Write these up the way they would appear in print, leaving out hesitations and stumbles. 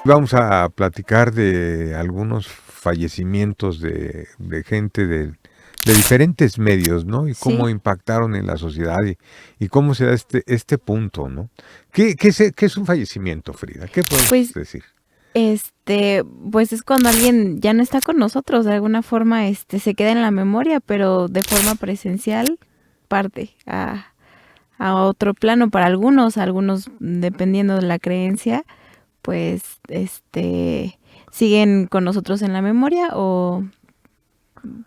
Vamos a platicar de algunos fallecimientos de gente de diferentes medios, ¿no? Y cómo Sí, impactaron en la sociedad y cómo se da este punto, ¿no? ¿Qué es un fallecimiento, Frida? ¿Qué podemos pues, decir? pues es cuando alguien ya no está con nosotros, de alguna forma, se queda en la memoria, pero de forma presencial parte a otro plano para algunos, dependiendo de la creencia, pues, siguen con nosotros en la memoria o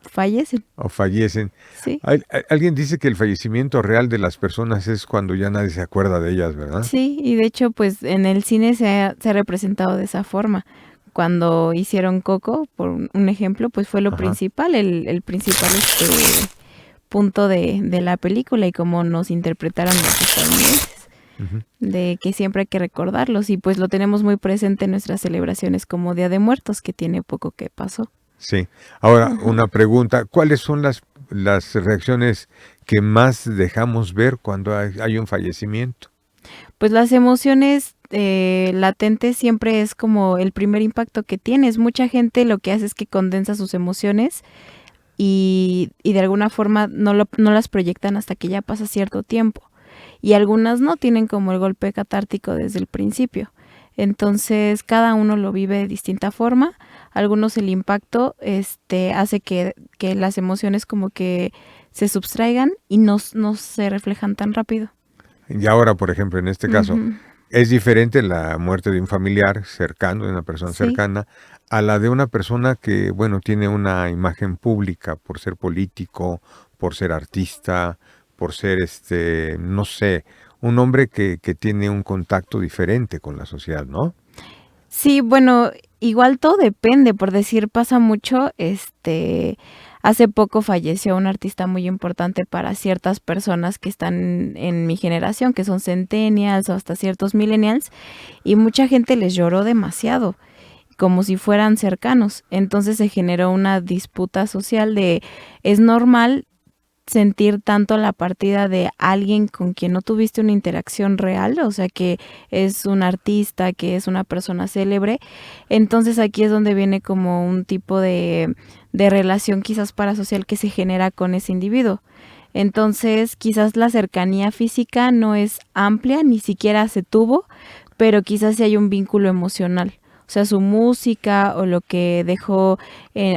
fallecen, O fallecen. ¿sí? Alguien dice que el fallecimiento real de las personas es cuando ya nadie se acuerda de ellas, ¿verdad? Sí, y de hecho, pues en el cine se ha representado de esa forma. Cuando hicieron Coco, por un ejemplo, pues fue lo Ajá. principal, el principal punto de la película y cómo nos interpretaron los estadounidenses, Ujú. de que siempre hay que recordarlos y pues lo tenemos muy presente en nuestras celebraciones como Día de Muertos, que tiene poco que pasó. Sí. Ahora, Ajá. una pregunta. ¿Cuáles son las reacciones que más dejamos ver cuando hay un fallecimiento? Pues las emociones latentes siempre es como el primer impacto que tienes. Mucha gente lo que hace es que condensa sus emociones y de alguna forma no las proyectan hasta que ya pasa cierto tiempo. Y algunas no tienen como el golpe catártico desde el principio. Entonces cada uno lo vive de distinta forma. Algunos el impacto hace que las emociones como que se subtraigan y no se reflejan tan rápido. Y ahora, por ejemplo, en este caso, Ujú. es diferente la muerte de un familiar cercano, de una persona Sí, cercana, a la de una persona que, bueno, tiene una imagen pública por ser político, por ser artista, por ser, no sé, un hombre que tiene un contacto diferente con la sociedad, ¿no? sí, bueno, igual todo depende, por decir, pasa mucho, hace poco falleció un artista muy importante para ciertas personas que están en mi generación, que son centennials o hasta ciertos millennials, y mucha gente les lloró demasiado, como si fueran cercanos. Entonces se generó una disputa social de, es normal sentir tanto la partida de alguien con quien no tuviste una interacción real, o sea que es un artista, que es una persona célebre. Entonces aquí es donde viene como un tipo de relación quizás parasocial que se genera con ese individuo. Entonces quizás la cercanía física no es amplia, ni siquiera se tuvo, pero quizás sí hay un vínculo emocional. O sea, su música o lo que dejó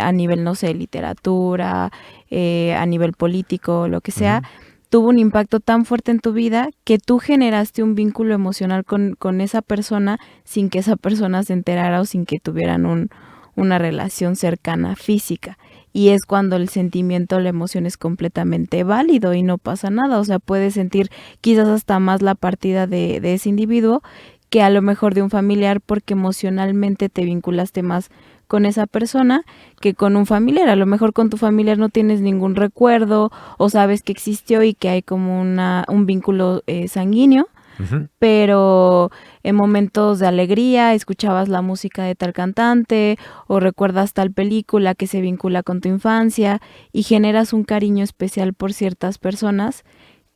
a nivel, no sé, literatura, a nivel político, lo que sea, Ujú. tuvo un impacto tan fuerte en tu vida que tú generaste un vínculo emocional con esa persona sin que esa persona se enterara o sin que tuvieran una relación cercana física. Y es cuando el sentimiento, la emoción es completamente válido y no pasa nada. O sea, puedes sentir quizás hasta más la partida de ese individuo que a lo mejor de un familiar porque emocionalmente te vinculaste más con esa persona que con un familiar. A lo mejor con tu familiar no tienes ningún recuerdo o sabes que existió y que hay como un vínculo sanguíneo, Ujú. pero en momentos de alegría escuchabas la música de tal cantante o recuerdas tal película que se vincula con tu infancia y generas un cariño especial por ciertas personas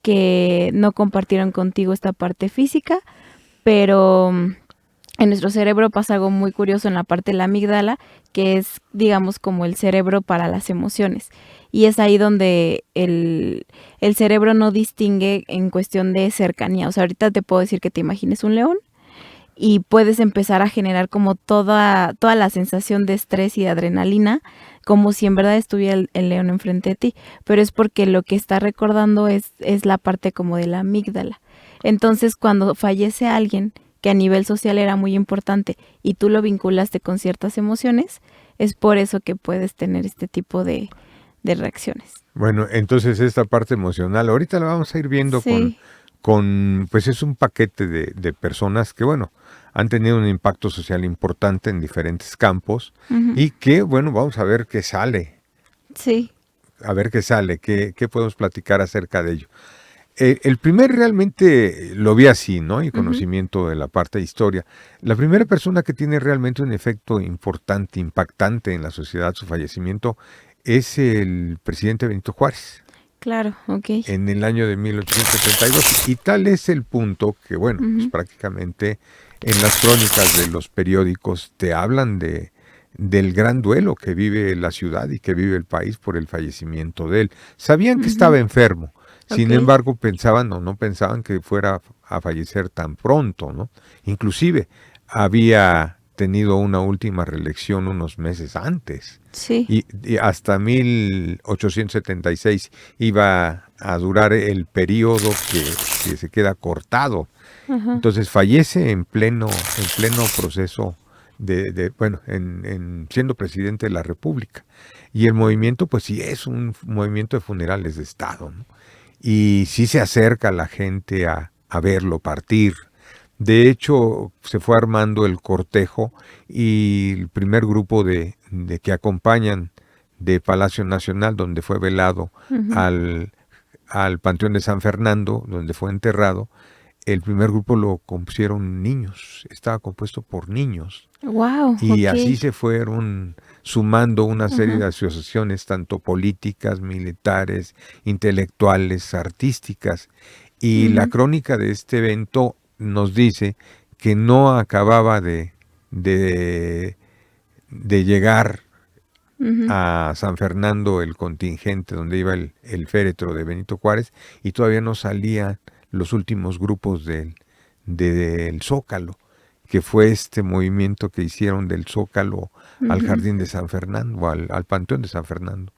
que no compartieron contigo esta parte física, pero en nuestro cerebro pasa algo muy curioso en la parte de la amígdala, que es, digamos, como el cerebro para las emociones. Y es ahí donde el cerebro no distingue en cuestión de cercanía. O sea, ahorita te puedo decir que te imagines un león y puedes empezar a generar como toda la sensación de estrés y de adrenalina, como si en verdad estuviera el león enfrente de ti. Pero es porque lo que está recordando es la parte como de la amígdala. Entonces, cuando fallece alguien que a nivel social era muy importante y tú lo vinculaste con ciertas emociones, es por eso que puedes tener este tipo de reacciones. Bueno, entonces esta parte emocional, ahorita la vamos a ir viendo Sí. pues es un paquete de personas que, bueno, han tenido un impacto social importante en diferentes campos Ujú. y que, bueno, vamos a ver qué sale, Sí. a ver qué sale, qué podemos platicar acerca de ello. El primer realmente lo vi así, ¿no? Y Ujú. conocimiento de la parte de historia. La primera persona que tiene realmente un efecto importante, impactante en la sociedad, su fallecimiento, es el presidente Benito Juárez Claro, ok. en el año de 1872. Y tal es el punto que, bueno, pues Ujú. prácticamente en las crónicas de los periódicos te hablan del gran duelo que vive la ciudad y que vive el país por el fallecimiento de él. Sabían que estaba enfermo, sin embargo pensaban o no pensaban que fuera a fallecer tan pronto, ¿no? Inclusive había tenido una última reelección unos meses antes. Sí. Y hasta 1876 iba a durar el periodo que se queda cortado. Entonces fallece en pleno proceso siendo presidente de la República. Y el movimiento, pues sí es un movimiento de funerales de Estado, ¿no? Y sí se acerca la gente a verlo partir. De hecho, se fue armando el cortejo y el primer grupo de que acompañan de Palacio Nacional, donde fue velado, al Panteón de San Fernando, donde fue enterrado, el primer grupo lo compusieron niños, estaba compuesto por niños. Wow, y así se fueron sumando una serie de asociaciones, tanto políticas, militares, intelectuales, artísticas. Y la crónica de este evento nos dice que no acababa de llegar a San Fernando el contingente donde iba el féretro de Benito Juárez, y todavía no salían los últimos grupos del Zócalo, que fue este movimiento que hicieron del Zócalo al Jardín de San Fernando, al Panteón de San Fernando.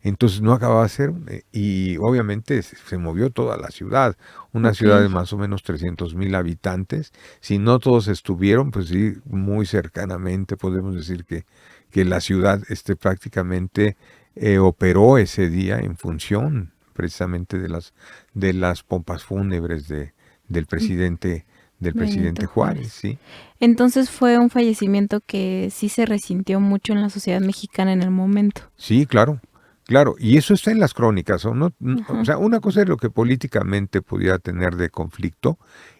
Entonces no acababa de ser, y obviamente se movió toda la ciudad, una ciudad de más o menos 300,000 habitantes. Si no todos estuvieron, pues sí, muy cercanamente podemos decir que la ciudad prácticamente operó ese día en función precisamente de las pompas fúnebres del presidente Juárez, ¿sí? Entonces fue un fallecimiento que sí se resintió mucho en la sociedad mexicana en el momento. Sí, claro. Claro, y eso está en las crónicas, ¿no? O sea, una cosa es lo que políticamente podía tener de conflicto,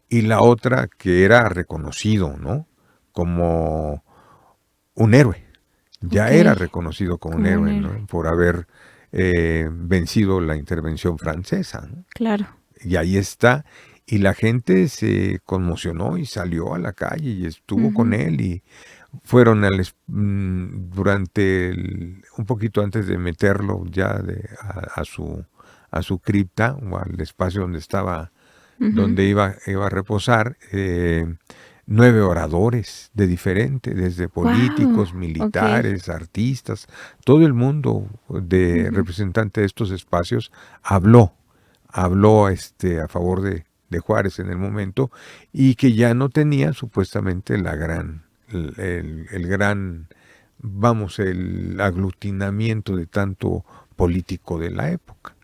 y la otra que era reconocido, ¿no? Como un héroe. Ya era reconocido como un héroe, ¿no? Por haber vencido la intervención francesa, ¿no? Claro. Y ahí está, y la gente se conmocionó y salió a la calle y estuvo con él, y fueron durante un poquito antes de meterlo ya a su cripta, o al espacio donde estaba, donde iba a reposar, 9 oradores desde políticos, militares, artistas, todo el mundo representante de estos espacios habló a favor de Juárez en el momento, y que ya no tenía supuestamente el aglutinamiento de tanto político de la época.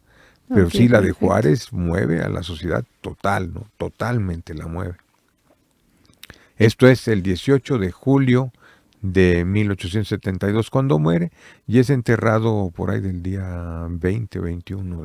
Pero sí, la de Juárez mueve a la sociedad total, ¿no? Totalmente la mueve. Esto es el 18 de julio de 1872 cuando muere, y es enterrado por ahí del día 20 o 21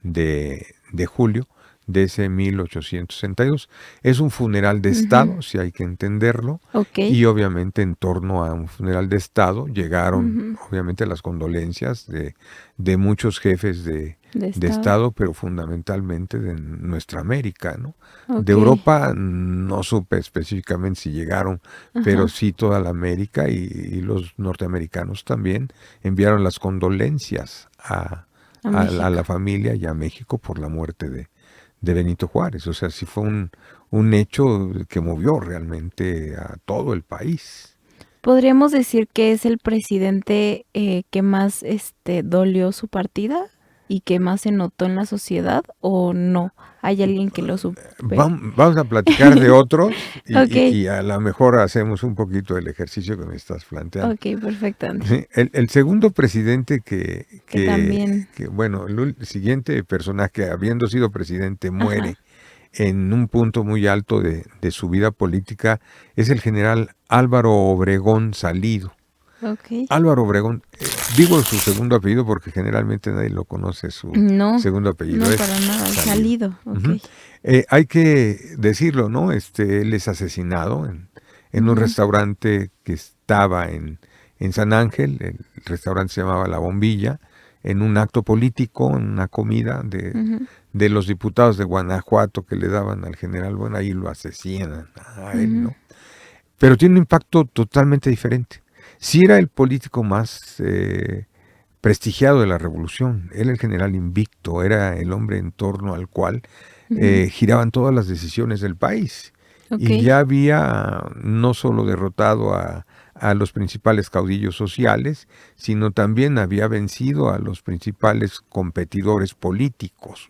de julio de ese 1862. Es un funeral de Estado, si hay que entenderlo, y obviamente en torno a un funeral de Estado llegaron obviamente las condolencias de muchos jefes de Estado, pero fundamentalmente de nuestra América, ¿no? De Europa no supe específicamente si llegaron, pero sí toda la América, y los norteamericanos también enviaron las condolencias a la familia y a México por la muerte de Benito Juárez. O sea, sí fue un hecho que movió realmente a todo el país. ¿Podríamos decir que es el presidente que más dolió su partida y que más se notó en la sociedad, o no? ¿Hay alguien que lo supe? Vamos a platicar de otros y a lo mejor hacemos un poquito el ejercicio que me estás planteando. Ok, perfectamente. Sí, el segundo presidente que también... bueno, el siguiente personaje, habiendo sido presidente, muere en un punto muy alto de su vida política, es el general Álvaro Obregón Salido. Álvaro Obregón, digo su segundo apellido porque generalmente nadie lo conoce, su segundo apellido. No, para nada, Salido. Hay que decirlo, ¿no? Él es asesinado en un restaurante que estaba en San Ángel. El restaurante se llamaba La Bombilla, en un acto político, en una comida de los diputados de Guanajuato que le daban al general, bueno, ahí lo asesinan a él, ¿no? Pero tiene un impacto totalmente diferente. Sí era el político más prestigiado de la revolución, era el general invicto, era el hombre en torno al cual giraban todas las decisiones del país. Y ya había no solo derrotado a los principales caudillos sociales, sino también había vencido a los principales competidores políticos.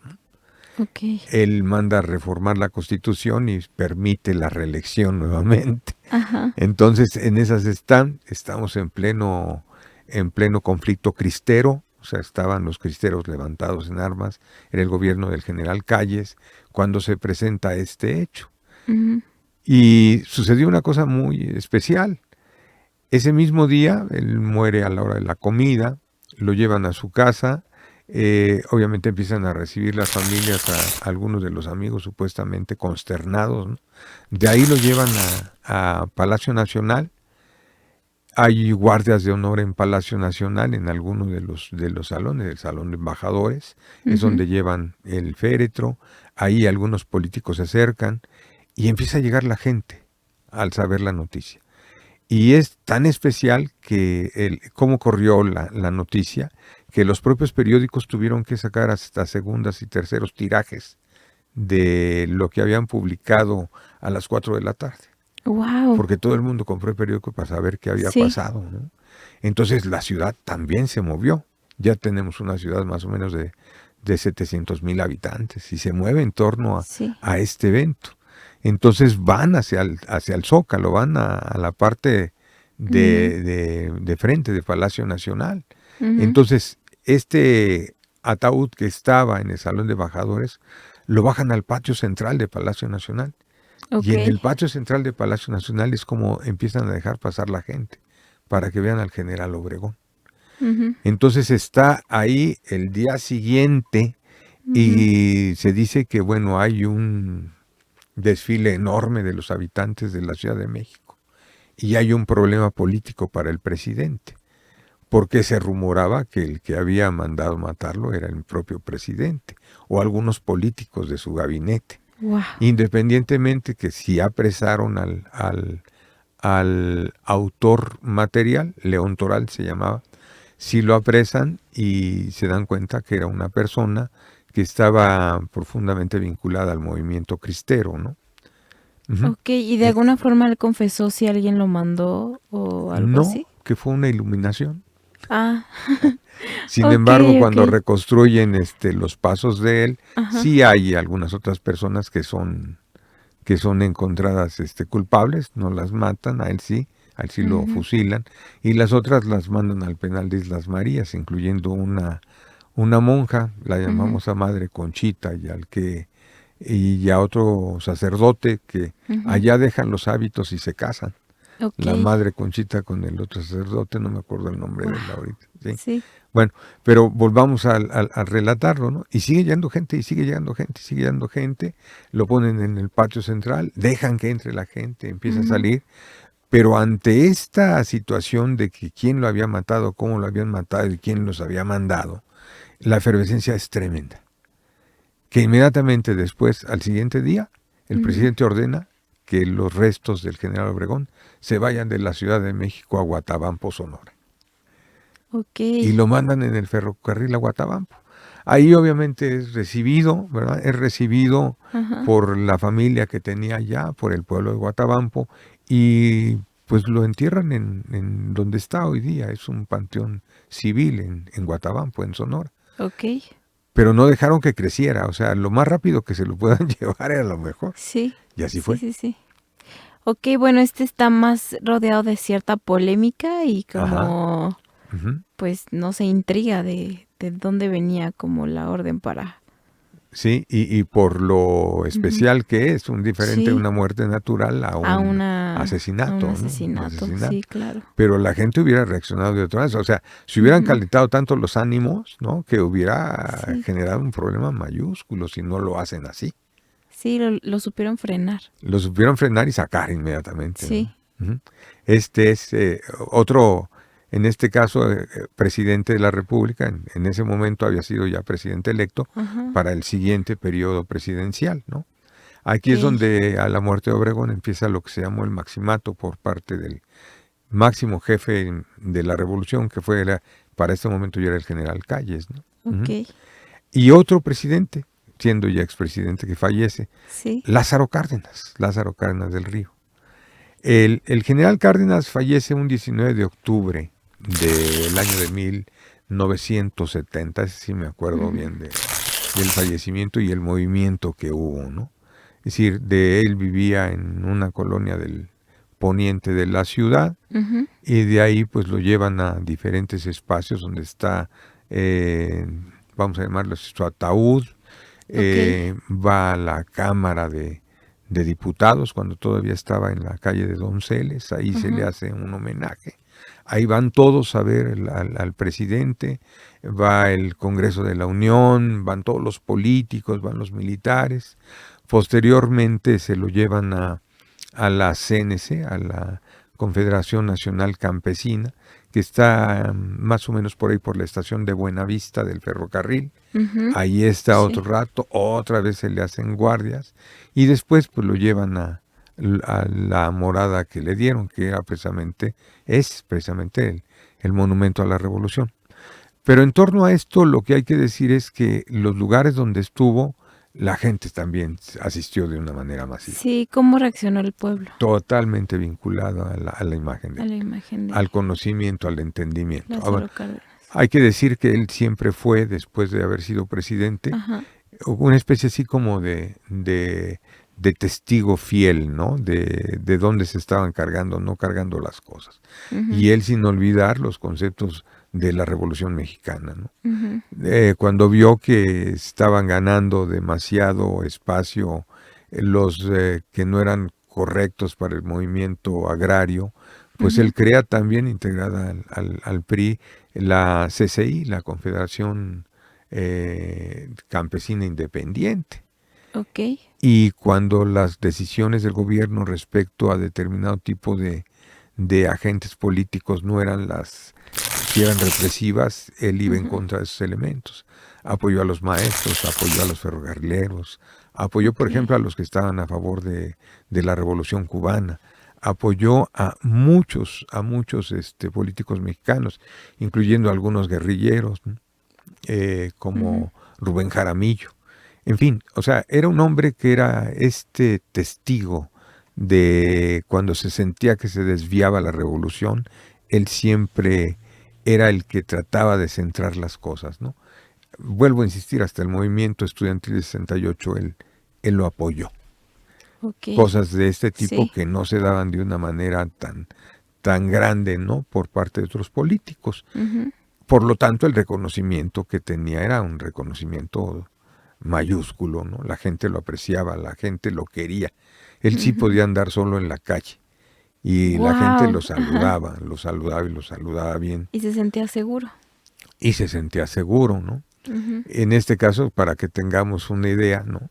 Él manda a reformar la Constitución y permite la reelección nuevamente. Entonces, en esas estamos en pleno conflicto cristero, o sea, estaban los cristeros levantados en armas, era el gobierno del general Calles, cuando se presenta este hecho. Y sucedió una cosa muy especial. Ese mismo día, él muere a la hora de la comida, lo llevan a su casa, obviamente empiezan a recibir las familias a algunos de los amigos supuestamente consternados, ¿no? De ahí lo llevan a Palacio Nacional. Hay guardias de honor en Palacio Nacional, en algunos de los salones, el salón de embajadores, es donde llevan el féretro. Ahí algunos políticos se acercan y empieza a llegar la gente al saber la noticia. Y es tan especial que cómo corrió la noticia, que los propios periódicos tuvieron que sacar hasta segundas y terceros tirajes de lo que habían publicado a las 4 de la tarde. Wow. Porque todo el mundo compró el periódico para saber qué había pasado, ¿no? Entonces la ciudad también se movió. Ya tenemos una ciudad más o menos de 700,000 habitantes y se mueve en torno a este evento. Entonces van hacia el Zócalo, van a la parte de frente de Palacio Nacional. Entonces este ataúd que estaba en el Salón de Embajadores lo bajan al patio central de Palacio Nacional. Y en el patio central de Palacio Nacional es como empiezan a dejar pasar la gente para que vean al general Obregón. Entonces está ahí el día siguiente y se dice que, bueno, hay un desfile enorme de los habitantes de la Ciudad de México y hay un problema político para el presidente, porque se rumoraba que el que había mandado matarlo era el propio presidente o algunos políticos de su gabinete. Wow. Independientemente que si apresaron al autor material, León Toral se llamaba, si lo apresan y se dan cuenta que era una persona que estaba profundamente vinculada al movimiento cristero, ¿no? ¿Y de alguna forma él confesó si alguien lo mandó o algo así? No, que fue una iluminación. Ah. Sin embargo, cuando reconstruyen los pasos de él, sí hay algunas otras personas que son encontradas culpables, no las matan, a él sí lo fusilan, y las otras las mandan al penal de Islas Marías, incluyendo una monja, la llamamos a Madre Conchita, y a otro sacerdote que allá dejan los hábitos y se casan. La Madre Conchita con el otro sacerdote, no me acuerdo el nombre de él ahorita. ¿Sí? Bueno, pero volvamos a relatarlo, ¿no? Y sigue llegando gente, y sigue llegando gente, y sigue llegando gente, lo ponen en el patio central, dejan que entre la gente, empieza a salir, pero ante esta situación de que quién lo había matado, cómo lo habían matado y quién los había mandado, la efervescencia es tremenda. Que inmediatamente después, al siguiente día, el presidente ordena que los restos del general Obregón se vayan de la Ciudad de México a Guatabampo, Sonora. Y lo mandan en el ferrocarril a Guatabampo. Ahí obviamente es recibido, ¿verdad? Es recibido por la familia que tenía allá, por el pueblo de Guatabampo, y pues lo entierran en donde está hoy día. Es un panteón civil en Guatabampo, en Sonora. Pero no dejaron que creciera, o sea, lo más rápido que se lo puedan llevar era lo mejor. Sí. Y así fue. Sí. Bueno, está más rodeado de cierta polémica y como, pues, no sé, intriga de dónde venía como la orden para... Sí, y por lo especial que es, una muerte natural a un asesinato. A un asesinato, sí, claro. Pero la gente hubiera reaccionado de otra manera. O sea, si hubieran calentado tanto los ánimos, ¿no? Que hubiera generado un problema mayúsculo si no lo hacen así. Sí, lo supieron frenar. Lo supieron frenar y sacar inmediatamente. Sí. ¿No? Este es otro en este caso presidente de la República, en ese momento había sido ya presidente electo Ajá. para el siguiente periodo presidencial, ¿no? Aquí es Ok. donde a la muerte de Obregón empieza lo que se llamó el maximato por parte del máximo jefe de la revolución, que fue, para este momento ya era el general Calles, ¿no? Ok. Y otro presidente, siendo ya expresidente que fallece, Sí. Lázaro Cárdenas del Río. El general Cárdenas fallece un 19 de octubre del año de 1970, ese sí me acuerdo bien del fallecimiento y el movimiento que hubo, ¿no? Es decir, de él vivía en una colonia del poniente de la ciudad, y de ahí pues lo llevan a diferentes espacios donde está, vamos a llamarlo su ataúd, Ok. va a la Cámara de Diputados cuando todavía estaba en la calle de Donceles, ahí se le hace un homenaje. Ahí van todos a ver al presidente, va el Congreso de la Unión, van todos los políticos, van los militares. Posteriormente se lo llevan a la CNC, a la Confederación Nacional Campesina, que está más o menos por ahí por la estación de Buenavista del ferrocarril. Ahí está Sí. otro rato, otra vez se le hacen guardias y después pues lo llevan a la morada que le dieron, que era es precisamente el monumento a la revolución. Pero en torno a esto lo que hay que decir es que los lugares donde estuvo, la gente también asistió de una manera masiva. Sí, ¿cómo reaccionó el pueblo Totalmente vinculado a la imagen de a él, la imagen de al conocimiento, al entendimiento. Lázaro Cárdenas? Hay que decir que él siempre fue, después de haber sido presidente, Ajá. una especie así como de testigo fiel, ¿no? De dónde se estaban cargando, no cargando las cosas. Y él sin olvidar los conceptos de la Revolución Mexicana, ¿no? Cuando vio que estaban ganando demasiado espacio los que no eran correctos para el movimiento agrario, pues él crea también, integrada al PRI, la CCI, la Confederación Campesina Independiente. Ok. Y cuando las decisiones del gobierno respecto a determinado tipo de agentes políticos no eran si eran represivas, él iba en contra de esos elementos. Apoyó a los maestros, apoyó a los ferrocarrileros, apoyó, por ejemplo, a los que estaban a favor de la Revolución Cubana, apoyó a muchos políticos mexicanos, incluyendo algunos guerrilleros, ¿no? Como Rubén Jaramillo. En fin, o sea, era un hombre que era testigo de cuando se sentía que se desviaba la revolución, él siempre era el que trataba de centrar las cosas, ¿no? Vuelvo a insistir, hasta el movimiento estudiantil de 68 él lo apoyó. Ok. Cosas de este tipo Sí. que no se daban de una manera tan grande, ¿no? Por parte de otros políticos. Por lo tanto, el reconocimiento que tenía era un reconocimiento mayúsculo, ¿no? La gente lo apreciaba, la gente lo quería. Él sí podía andar solo en la calle y la gente Wow. lo saludaba y lo saludaba bien. Y se sentía seguro. Y se sentía seguro, ¿no? En este caso, para que tengamos una idea, ¿no?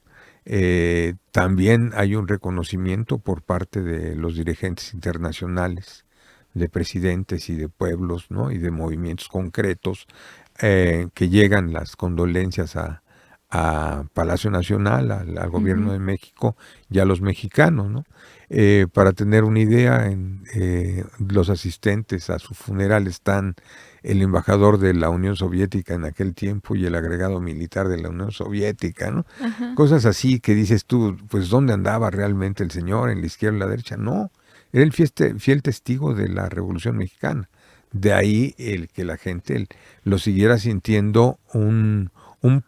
También hay un reconocimiento por parte de los dirigentes internacionales, de presidentes y de pueblos, ¿no? Y de movimientos concretos, que llegan las condolencias a Palacio Nacional, al gobierno de México y a los mexicanos, ¿no? Para tener una idea, los asistentes a su funeral están el embajador de la Unión Soviética en aquel tiempo y el agregado militar de la Unión Soviética, ¿no? Cosas así que dices tú, pues ¿dónde andaba realmente el señor? ¿En la izquierda o en la derecha? No, era el fiel testigo de la Revolución Mexicana. De ahí el que la gente lo siguiera sintiendo un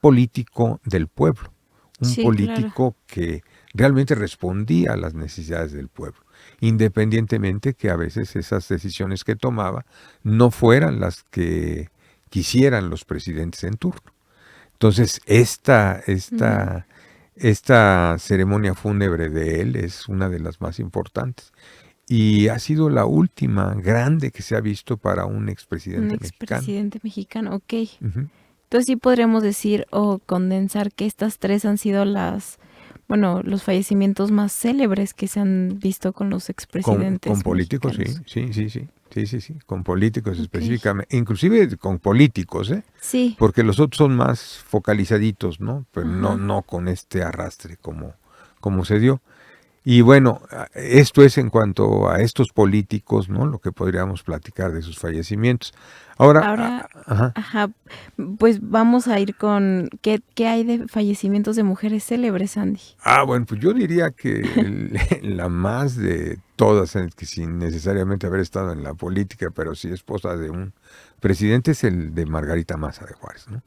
político del pueblo, un Sí, claro. político que realmente respondía a las necesidades del pueblo, independientemente que a veces esas decisiones que tomaba no fueran las que quisieran los presidentes en turno. Entonces, esta ceremonia fúnebre de él es una de las más importantes y ha sido la última grande que se ha visto para un Un expresidente mexicano. expresidente mexicano, ok. Ujú. Entonces sí podríamos decir o condensar que estas tres han sido las bueno, los fallecimientos más célebres que se han visto con los expresidentes Con políticos, mexicanos. sí, con políticos Ok. específicamente, inclusive con políticos, ¿eh? Sí, Porque los otros son más focalizaditos, ¿no? Pero ajá. no con este arrastre como se dio. Y bueno, esto es en cuanto a estos políticos, ¿no? Lo que podríamos platicar de sus fallecimientos. Ahora, Ahora, ajá. ajá, pues vamos a ir con qué hay de fallecimientos de mujeres célebres, Andy. Bueno, pues yo diría que la más de todas, que sin necesariamente haber estado en la política, pero sí esposa de un presidente, es el de Margarita Maza de Juárez, ¿no?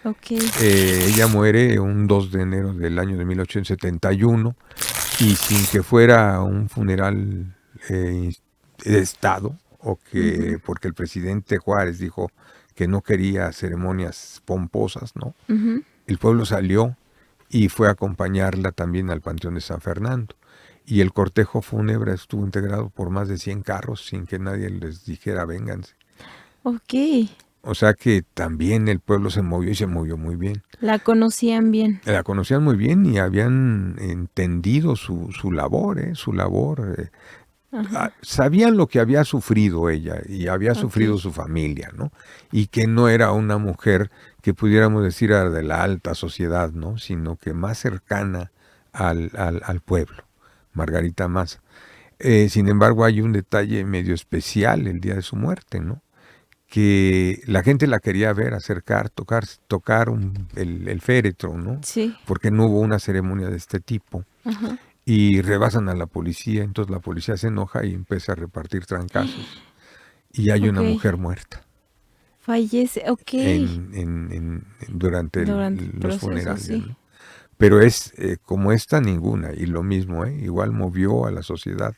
Ok. Ella muere un 2 de enero del año de 1871 y sin que fuera un funeral de Estado, o Ujú, que porque el presidente Juárez dijo que no quería ceremonias pomposas, ¿no? ujú. El pueblo salió y fue a acompañarla también al Panteón de San Fernando. Y el cortejo fúnebre estuvo integrado por más de 100 carros sin que nadie les dijera vénganse. Ok. O sea que también el pueblo se movió y se movió muy bien. La conocían bien. La conocían muy bien y habían entendido su labor, su labor. Ajá. Sabían lo que había sufrido ella y había Ok. sufrido su familia, ¿no? Y que no era una mujer que pudiéramos decir era de la alta sociedad, ¿no? Sino que más cercana al pueblo, Margarita Maza. Sin embargo, hay un detalle medio especial el día de su muerte, ¿no? Que la gente la quería ver acercar, tocar el féretro, ¿no? Sí. Porque no hubo una ceremonia de este tipo. Ajá. Y rebasan a la policía, entonces la policía se enoja y empieza a repartir trancazos. Y hay Ok. una mujer muerta Fallece. Ok. durante Durante el los proceso, funerales, sí. ¿no? Pero es como esta ninguna, y lo mismo, igual movió a la sociedad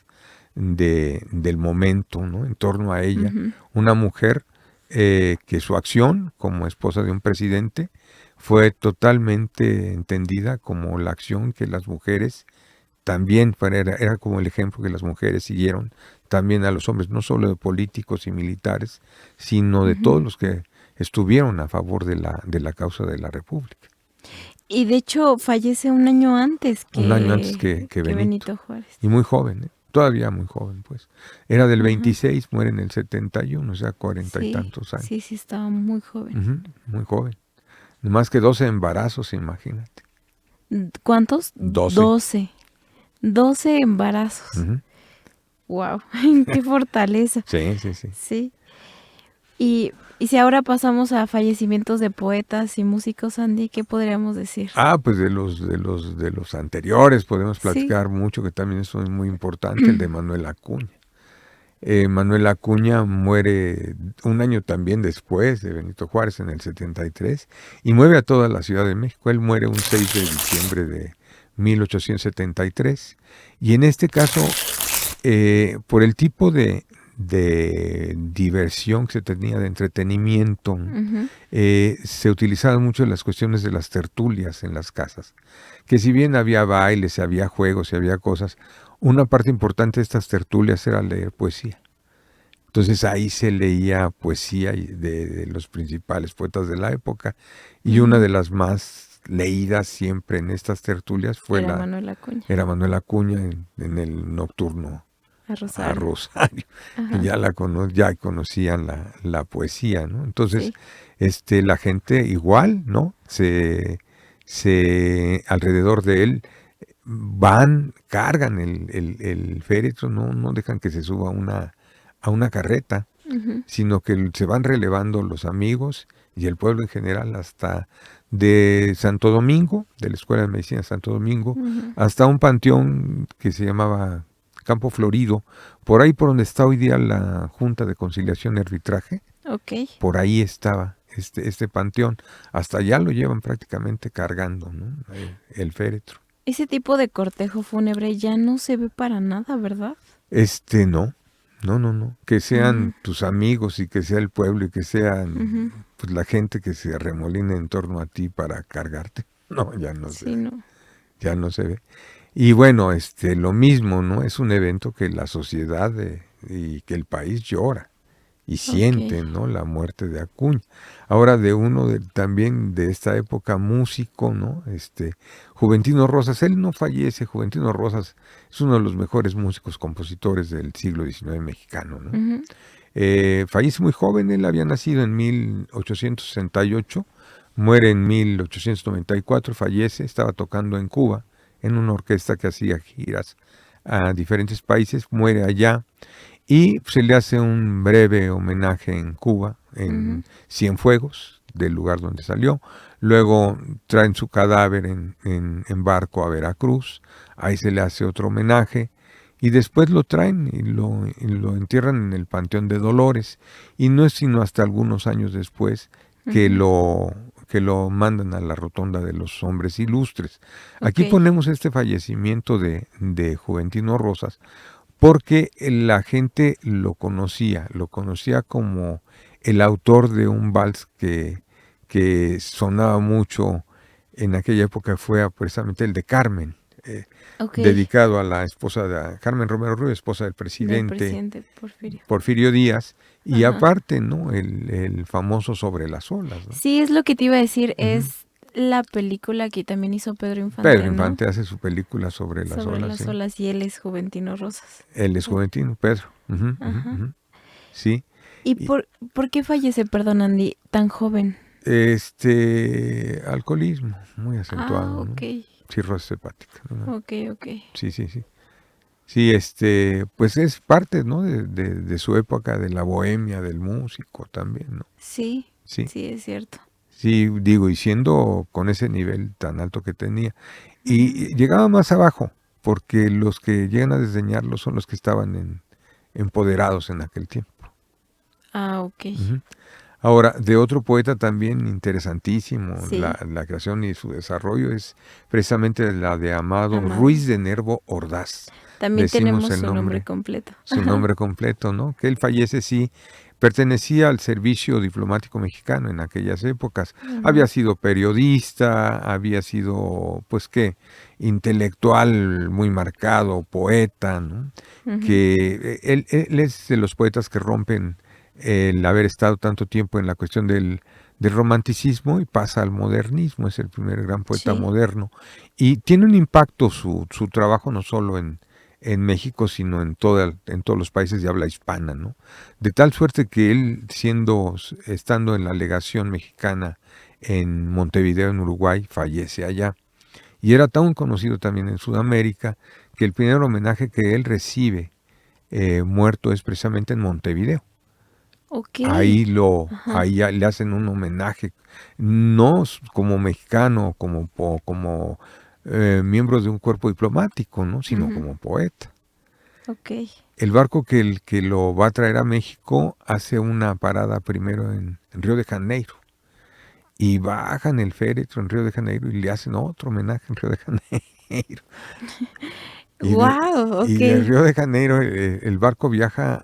del momento, ¿no? En torno a ella, Ujú. una mujer que su acción como esposa de un presidente fue totalmente entendida como la acción que las mujeres también era como el ejemplo que las mujeres siguieron también a los hombres, no solo de políticos y militares, sino de Ujú. todos los que estuvieron a favor de la causa de la República. Y de hecho fallece un año antes Un año antes que que Benito. Benito Juárez. Y muy joven, todavía muy joven, pues. Era del Ajá. 26, muere en el 71, o sea, 40 y Sí, tantos años. sí, sí, estaba muy joven. Ujú, muy joven. Más que 12 embarazos, imagínate. ¿Cuántos? 12. 12. 12 embarazos. Ujú. Wow, qué fortaleza. Sí, sí, sí. Sí. Y si ahora pasamos a fallecimientos de poetas y músicos, Andy, ¿qué podríamos decir? Pues de los anteriores podemos Sí. platicar mucho, que también es muy importante, el de Manuel Acuña. Manuel Acuña muere un año también después de Benito Juárez, en el 73, y mueve a toda la Ciudad de México. Él muere un 6 de diciembre de 1873, y en este caso, por el tipo de diversión que se tenía, de entretenimiento, Ujú. se utilizaban mucho las cuestiones de las tertulias en las casas, que si bien había bailes, había juegos y había cosas, una parte importante de estas tertulias era leer poesía. Entonces ahí se leía poesía de los principales poetas de la época, y una Ujú. de las más leídas siempre en estas tertulias Era Manuel Acuña. era Manuel Acuña en el nocturno A a Rosario. Rosario. Ajá. Ya conocían la poesía, ¿no? Entonces, Sí. la gente igual, ¿no? Alrededor de él cargan el féretro, no dejan que se suba a una carreta, Ujú. sino que se van relevando los amigos y el pueblo en general, hasta de Santo Domingo, de la Escuela de Medicina de Santo Domingo, Ujú. hasta un panteón que se llamaba Campo Florido, por ahí por donde está hoy día la Junta de Conciliación y Arbitraje, Ok. por ahí estaba este panteón, hasta allá lo llevan prácticamente cargando, ¿no? El féretro. Ese tipo de cortejo fúnebre ya no se ve para nada, ¿verdad? No, que Mm, sean tus amigos y que sea el pueblo y que ujú. sean, pues, la gente que se arremoline en torno a ti para cargarte. No, ya no se Sí, ve, no. ya no se ve. Y bueno, lo mismo, ¿no? Es un evento que la sociedad y que el país llora, y Ok. sienten, ¿no?, la muerte de Acuña. Ahora de uno también de esta época, músico, ¿no? Juventino Rosas, él no fallece. Juventino Rosas es uno de los mejores músicos compositores del siglo XIX mexicano, ¿no? Ujú. Fallece muy joven. Él había nacido en 1868, muere en 1894, fallece, estaba tocando en Cuba, en una orquesta que hacía giras a diferentes países, muere allá y se le hace un breve homenaje en Cuba, Ujú. en Cienfuegos, del lugar donde salió. Luego traen su cadáver en barco a Veracruz, ahí se le hace otro homenaje y después lo traen y lo entierran en el Panteón de Dolores, y no es sino hasta algunos años después que Ujú. lo mandan a la Rotonda de los Hombres Ilustres. Ok. Aquí ponemos este fallecimiento de Juventino Rosas porque la gente lo conocía como el autor de un vals que sonaba mucho en aquella época, fue precisamente el de Carmen, Ok. dedicado a la esposa de Carmen Romero Rubio, esposa del Del presidente presidente Porfirio. Porfirio Díaz, y Ajá. aparte, ¿no?, el famoso Sobre las olas, ¿no? Sí, es lo que te iba a decir. Ujú. Es la película que también hizo Pedro Pedro Infante, ¿no? Infante hace su película Sobre las Sobre olas, las sí. olas y él es Juventino Rosas. Él es Oh, Juventino, Pedro. Ujú, ujú, ajá. ujú. Sí. ¿Y Y, por qué fallece, perdón, Andy, tan joven? alcoholismo muy Ah, acentuado, ok. ¿no? Cirrosis hepática, ¿no? Ok, ok. Sí, sí, sí. Sí, pues es parte, ¿no?, de su época, de la bohemia del músico también, ¿no? Sí, Sí, sí, es cierto. sí, digo, y siendo con ese nivel tan alto que tenía. Ujú. Y llegaba más abajo, porque los que llegan a desdeñarlo son los que estaban empoderados en aquel tiempo. Ah, ok. Ujú. Ahora, de otro poeta también interesantísimo, Sí, la creación y su desarrollo es precisamente la de Amado Amado. Ruiz de Nervo Ordaz. También Decimos tenemos el su nombre nombre, completo. su nombre completo, ¿no? Que él fallece, sí, pertenecía al servicio diplomático mexicano en aquellas épocas. Ujú. Había sido periodista, había sido, pues qué, intelectual muy marcado, poeta, ¿no? Ujú. Que él es de los poetas que rompen el haber estado tanto tiempo en la cuestión del romanticismo y pasa al modernismo. Es el primer gran poeta Sí. moderno y tiene un impacto su trabajo no solo en México, sino en todos los países de habla hispana, ¿no? De tal suerte que él, estando en la legación mexicana en Montevideo, en Uruguay, fallece allá. Y era tan conocido también en Sudamérica que el primer homenaje que él recibe muerto es precisamente en Montevideo. Ok. Ajá. Ahí le hacen un homenaje, no como mexicano, como miembro de un cuerpo diplomático, ¿no?, sino Ujú. como poeta. Ok. El barco que lo va a traer a México hace una parada primero en Río de Janeiro y bajan el féretro en Río de Janeiro y le hacen otro homenaje en Río de Janeiro. Y de, Wow, y ok. de Río de Janeiro el barco viaja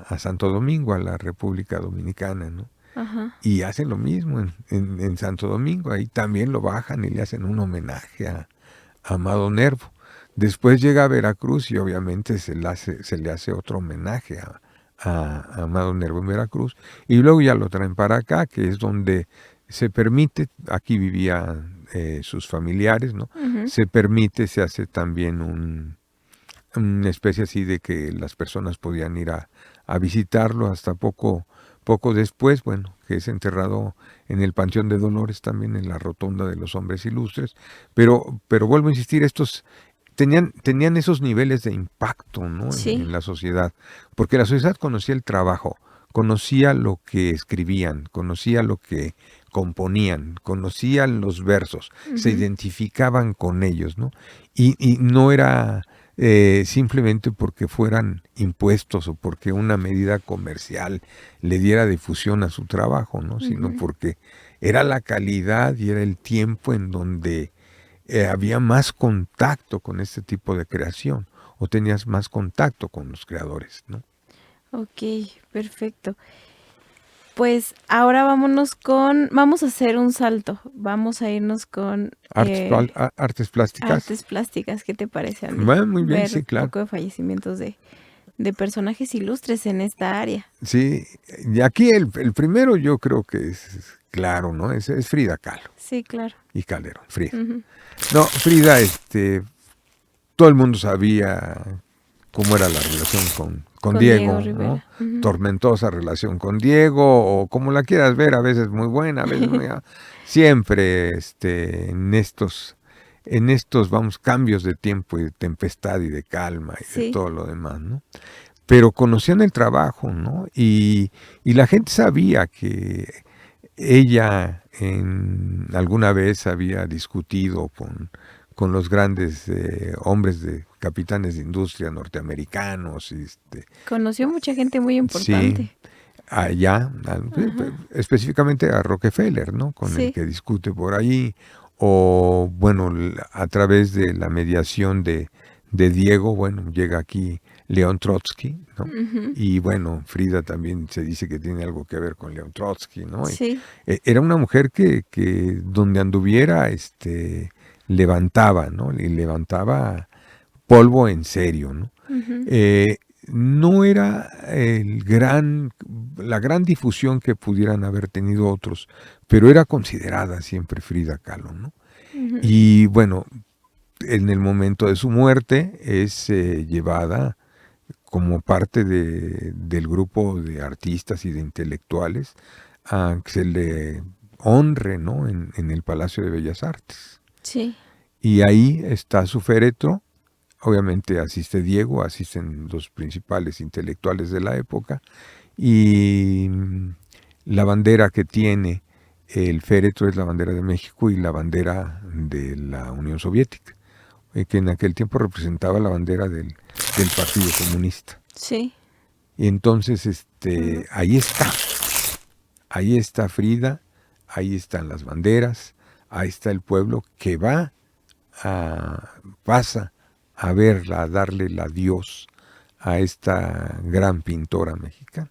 a Santo Domingo, a la República Dominicana, ¿no? Ajá. Y hacen lo mismo en Santo Domingo, ahí también lo bajan y le hacen un homenaje a Amado Nervo. Después llega a Veracruz y obviamente se le hace otro homenaje a Amado Nervo en Veracruz. Y luego ya lo traen para acá, que es donde se permite, aquí vivían sus familiares, ¿no? Ujú. Se hace también una especie así de que las personas podían ir a visitarlo hasta poco después, bueno, que es enterrado en el Panteón de Dolores, también en la Rotonda de los Hombres Ilustres, pero vuelvo a insistir, estos tenían esos niveles de impacto, ¿no?, en Sí. la sociedad, porque la sociedad conocía el trabajo, conocía lo que escribían, conocía lo que componían, conocían los versos, se Ujú. identificaban con ellos, ¿no? Y no era simplemente porque fueran impuestos o porque una medida comercial le diera difusión a su trabajo, ¿no?, sino Ujú. porque era la calidad y era el tiempo en donde había más contacto con este tipo de creación o tenías más contacto con los creadores, ¿no? Ok, perfecto. Pues ahora vamos a hacer un salto. Vamos a irnos con Artes plásticas. artes plásticas. ¿Qué te parece, Andy? Bueno, muy bien, Ver sí, un claro. poco de fallecimientos de personajes ilustres en esta área. Sí, y aquí el primero yo creo que es claro, ¿no? Es Frida Kahlo. Sí, claro. Y Calderón, Frida. Ujú. No, Frida, todo el mundo sabía cómo era la relación con Diego, ¿no? Rivera. Ujú. Tormentosa relación con Diego, o como la quieras ver, a veces muy buena, a veces muy... Siempre en estos, vamos, cambios de tiempo y de tempestad y de calma y de Sí. todo lo demás, ¿no? Pero conocían el trabajo, ¿no? Y la gente sabía que ella alguna vez había discutido con los grandes hombres de capitanes de industria norteamericanos. Conoció mucha gente muy Sí, importante. allá, Ajá. específicamente a Rockefeller, ¿no? Con el Sí. que discute por ahí, o bueno, a través de la mediación de Diego, bueno, llega aquí León Trotsky, ¿no? Ujú. Y bueno, Frida también se dice que tiene algo que ver con León Trotsky, ¿no? Sí. Era una mujer que donde anduviera, levantaba, ¿no? Y levantaba polvo en serio, ¿no? Ujú. No era la gran difusión que pudieran haber tenido otros, pero era considerada siempre Frida Kahlo, ¿no? Ujú. Y bueno, en el momento de su muerte es llevada como parte del grupo de artistas y de intelectuales a que se le honre, ¿no? En el Palacio de Bellas Artes. Sí. Y ahí está su féretro. Obviamente asiste Diego, asisten los principales intelectuales de la época, y la bandera que tiene el féretro es la bandera de México y la bandera de la Unión Soviética, que en aquel tiempo representaba la bandera del Partido Comunista. Sí. Y entonces ahí está Frida, ahí están las banderas, ahí está el pueblo que pasa a verla, a darle el adiós a esta gran pintora mexicana.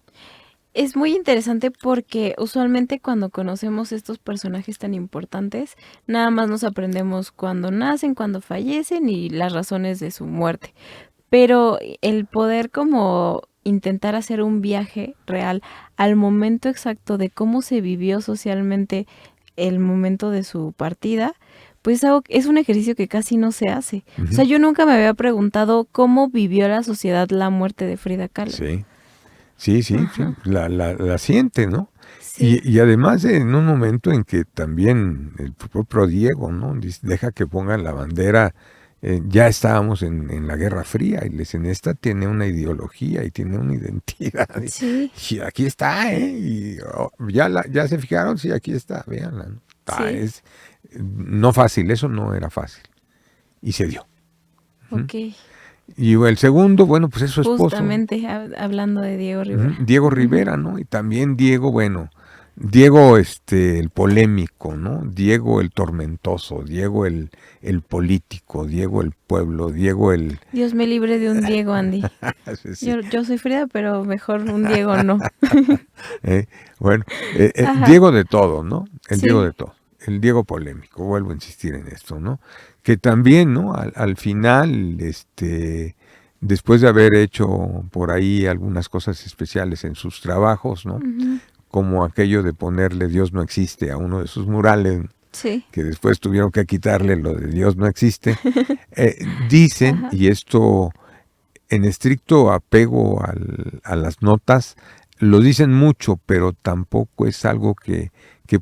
Es muy interesante porque usualmente cuando conocemos estos personajes tan importantes, nada más nos aprendemos cuando nacen, cuando fallecen y las razones de su muerte. Pero el poder como intentar hacer un viaje real al momento exacto de cómo se vivió socialmente el momento de su partida, pues es un ejercicio que casi no se hace. O sea, yo nunca me había preguntado cómo vivió la sociedad la muerte de Frida Kahlo. Sí, la siente, ¿no? Sí. Y además en un momento en que también el propio Diego, ¿no? Deja que pongan la bandera. Ya estábamos en la Guerra Fría y en esta tiene una ideología y tiene una identidad. Sí. Y aquí está, ¿eh? Y ya se fijaron, sí, aquí está, véanla, ¿no? Es no fácil, eso no era fácil. Y se dio. Ok. Y el segundo, bueno, pues es su esposo. Justamente hablando de Diego Rivera. Diego Rivera, ¿no? Y también Diego, bueno, Diego el polémico, ¿no? Diego el tormentoso, Diego el político, Diego el pueblo, Diego el... Dios me libre de un Diego, Andy. Sí. Yo soy Frida, pero mejor un Diego no. Bueno, Diego de todo, ¿no? El Sí. Diego de todo. El Diego polémico, vuelvo a insistir en esto, ¿no? Que también, ¿no? Al final, después de haber hecho por ahí algunas cosas especiales en sus trabajos, ¿no? Ujú. Como aquello de ponerle Dios no existe a uno de sus murales, Sí. que después tuvieron que quitarle lo de Dios no existe, dicen, Ajá. y esto en estricto apego a las notas, lo dicen mucho, pero tampoco es algo que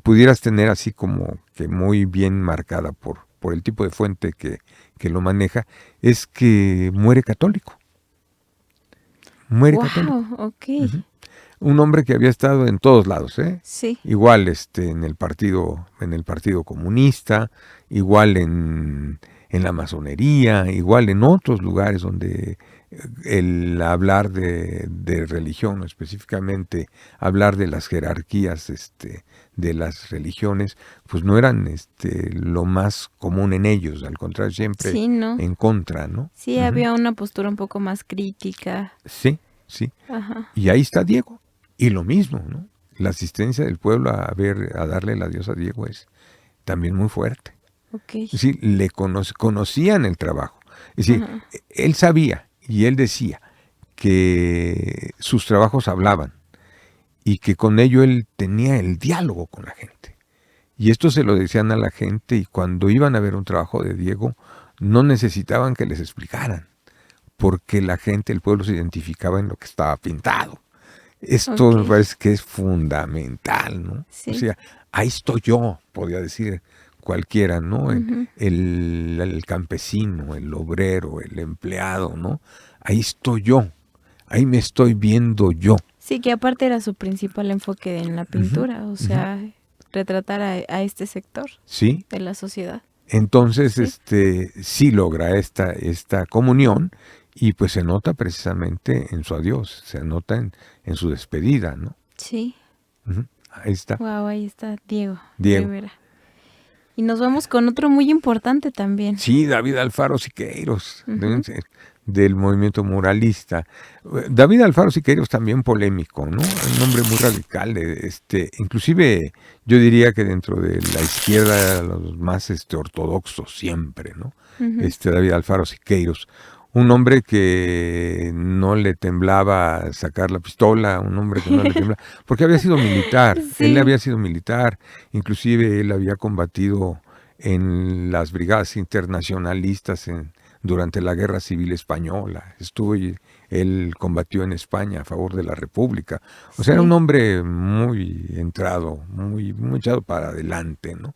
pudieras tener así como que muy bien marcada por el tipo de fuente que lo maneja, es que muere católico. Muere católico. Ok. Uh-huh. Un hombre que había estado en todos lados, ¿eh? Sí. Igual en el partido comunista, igual en la masonería, igual en otros lugares donde el hablar de religión, específicamente hablar de las jerarquías de las religiones, pues no eran lo más común en ellos, al contrario, siempre Sí, ¿no? en contra, ¿no? Sí, había una postura un poco más crítica. Sí. Ajá. Y ahí está Diego. Y lo mismo, ¿no? La asistencia del pueblo a darle el adiós a Diego es también muy fuerte. Ok. Sí, conocían el trabajo. Es decir, él sabía y él decía que sus trabajos hablaban y que con ello él tenía el diálogo con la gente. Y esto se lo decían a la gente, y cuando iban a ver un trabajo de Diego no necesitaban que les explicaran, porque la gente, el pueblo se identificaba en lo que estaba pintado. Esto me Ok, parece que es fundamental, ¿no? O sí. sea, ahí estoy yo, podría decir cualquiera, ¿no? Ujú. El campesino, el obrero, el empleado, ¿no? Ahí estoy yo, ahí me estoy viendo yo. Sí, que aparte era su principal enfoque en la Ujú, pintura, o ujú. sea, retratar a este sector Sí, de la sociedad. entonces Sí, sí logra esta comunión, y pues se nota precisamente en su adiós, se nota en su despedida, ¿no? sí. Ujú. Ahí está, Wow, ahí está Diego Diego. Rivera. Y nos vamos con otro muy importante también. Sí, David Alfaro Siqueiros, Ujú. del movimiento muralista. David Alfaro Siqueiros también polémico, ¿no? Un hombre muy radical, inclusive yo diría que dentro de la izquierda los más ortodoxos siempre, ¿no? Ujú. David Alfaro Siqueiros, un hombre que no le temblaba sacar la pistola, un hombre que no le temblaba, porque había sido militar, él Sí, había sido militar, inclusive él había combatido en las brigadas internacionalistas durante la Guerra Civil Española. Él combatió en España a favor de la República. O sea, era un sí. hombre muy entrado, muy echado para adelante, ¿no?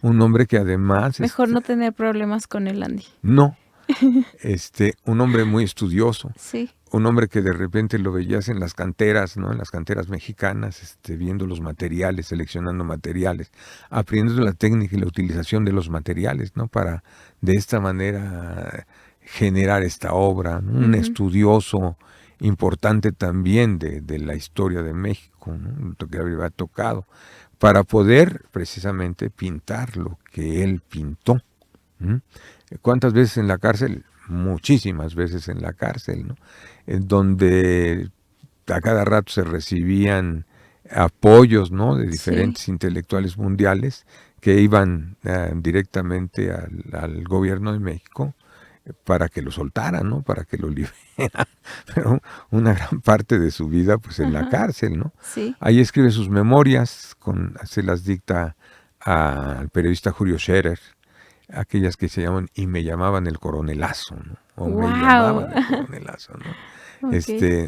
Un hombre que además, Mejor no tener problemas con el Andy. no, un hombre muy estudioso, Sí. un hombre que de repente lo veías en las canteras, ¿no? En las canteras mexicanas, viendo los materiales, seleccionando materiales, aprendiendo la técnica y la utilización de los materiales, ¿no? Para de esta manera generar esta obra, ¿no? Un Ujú. estudioso importante también de la historia de México, ¿no? Lo que había tocado, para poder precisamente pintar lo que él pintó. ¿Mm? ¿Cuántas veces en la cárcel? Muchísimas veces en la cárcel, ¿no? En donde a cada rato se recibían apoyos, ¿no? De Sí. diferentes intelectuales mundiales que iban directamente al gobierno de México para que lo soltaran, ¿no? Para que lo liberara. Pero una gran parte de su vida, pues en la Ajá. cárcel, ¿no? Sí. Ahí escribe sus memorias, se las dicta al periodista Julio Scherer, aquellas que se llaman y me llamaban el coronelazo, ¿no? O me Wow. llamaban el coronelazo, ¿no? Ok.